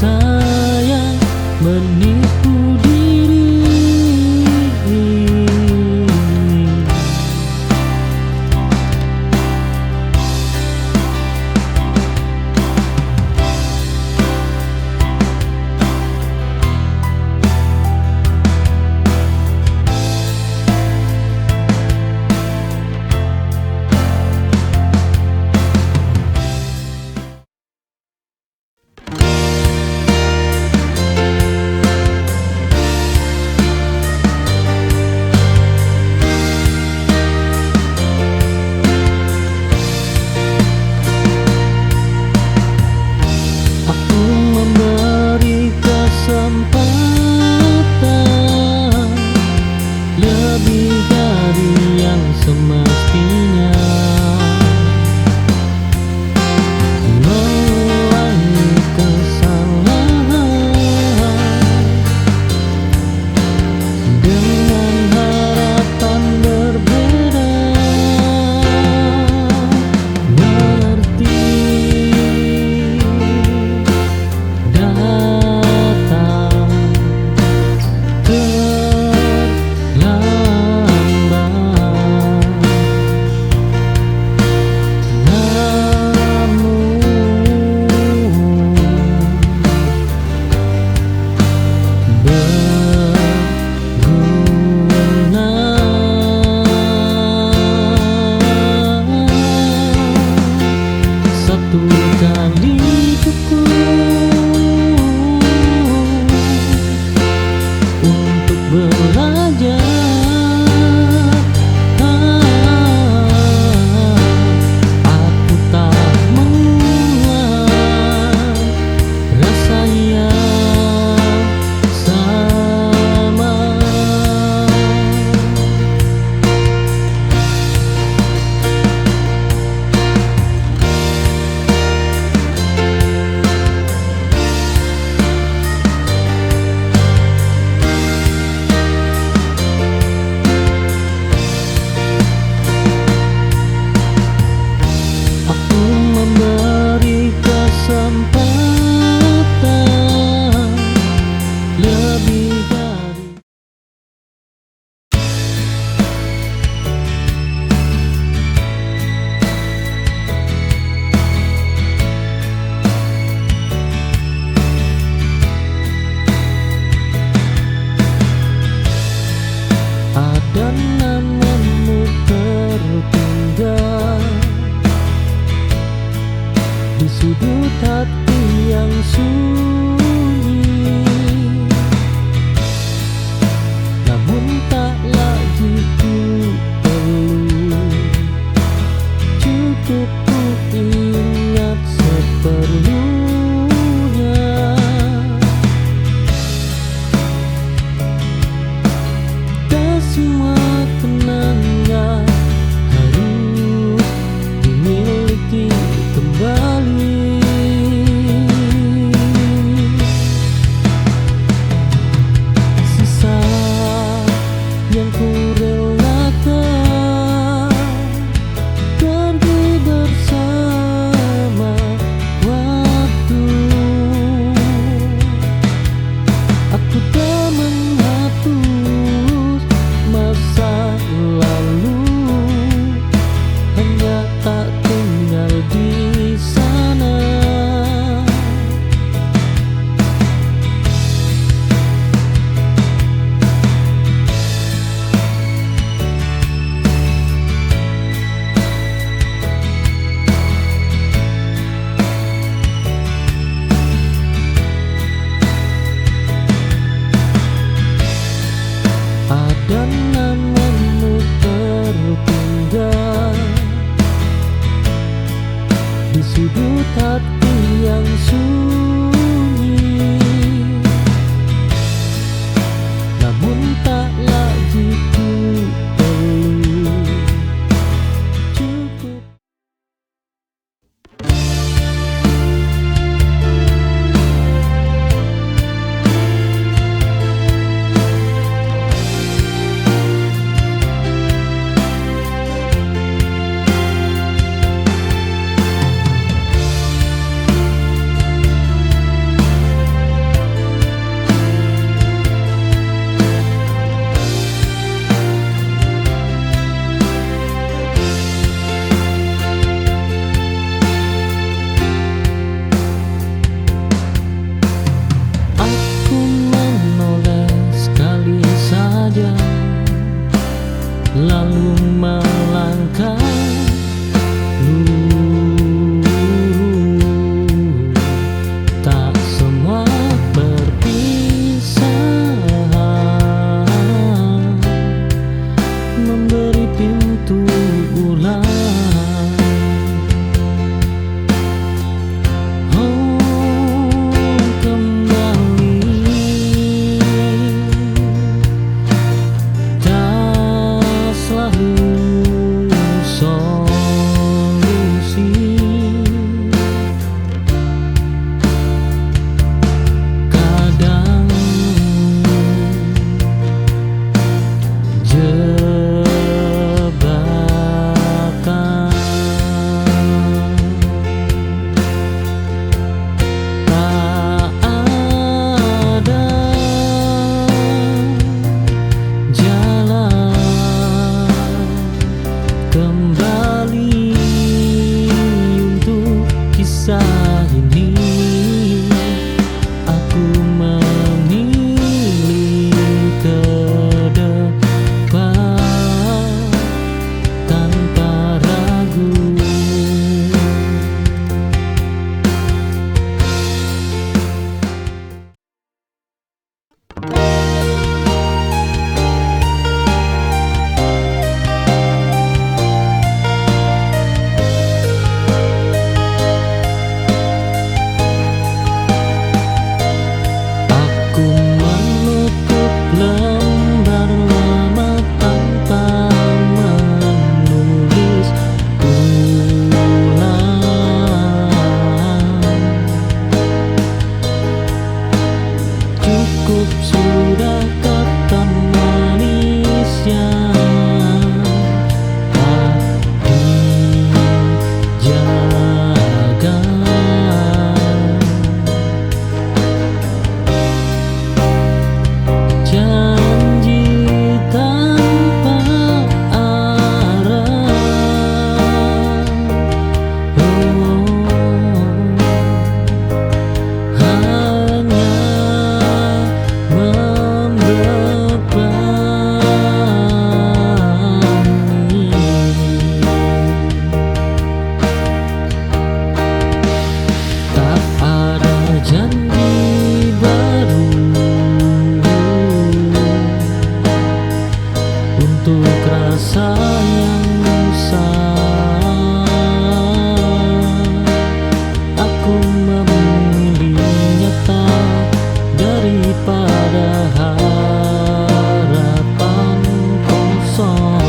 sayang menipu diri. Aku memberi kesempatan lebih dari yang semestinya, mengulangi kesalahan dengan harapan berbeda. Mengerti datang kisah ini aku memilih ke depan tanpa ragu. Aku menutup lembar lama tanpa menulis ulang. Cukup sudah kata manis yang tak dijaga. Janji tanpa arah, hanya membebani. Tak ada janji baru untuk rasa yang usang. Aku memilih nyata daripada harapan kosong.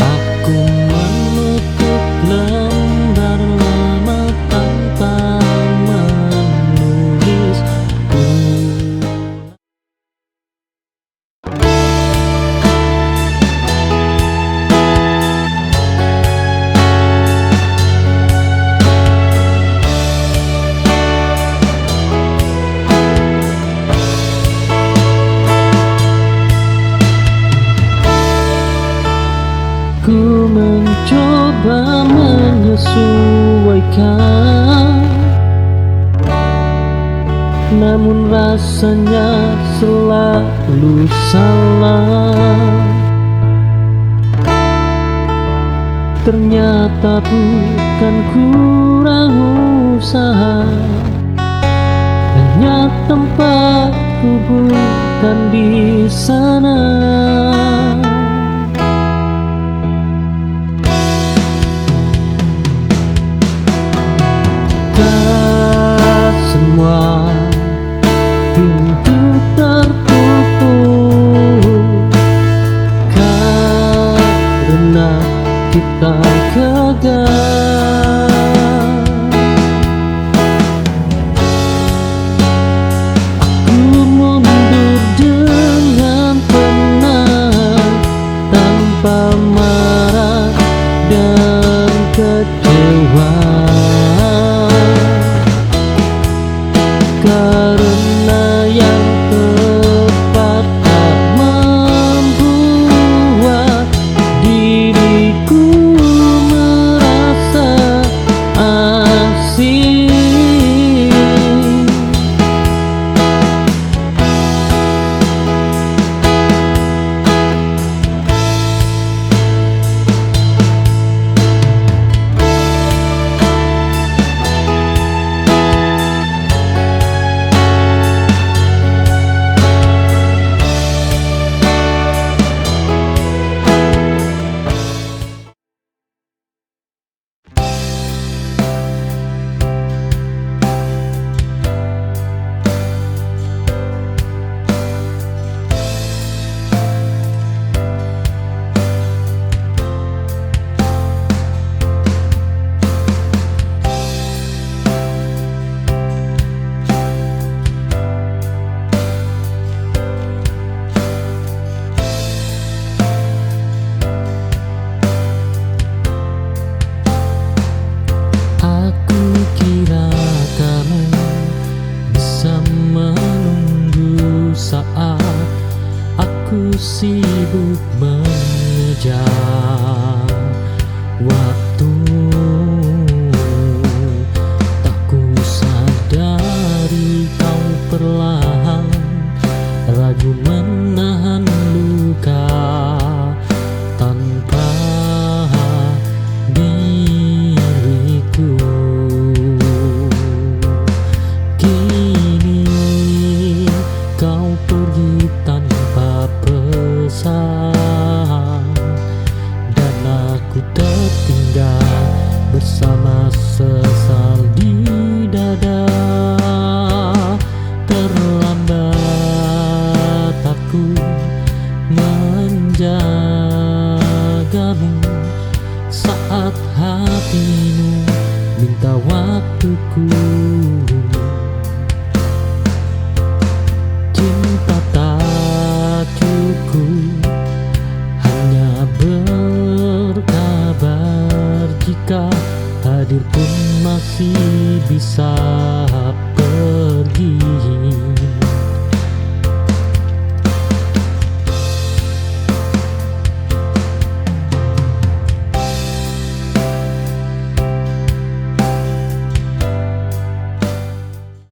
Aku menutup lembar lama tanpa menulis ulang. Ku mencoba menyesuaikan, namun rasanya selalu salah. Ternyata bukan kurang usaha, hanya tempatku bukan di sana. Semua pintu tertutup karena kita gagal. Aku mundur dengan tenang tanpa marah dan kecewa. Karena yang tepat tak membuat diriku merasa bersama sesal di dada. Terlambat aku menjadi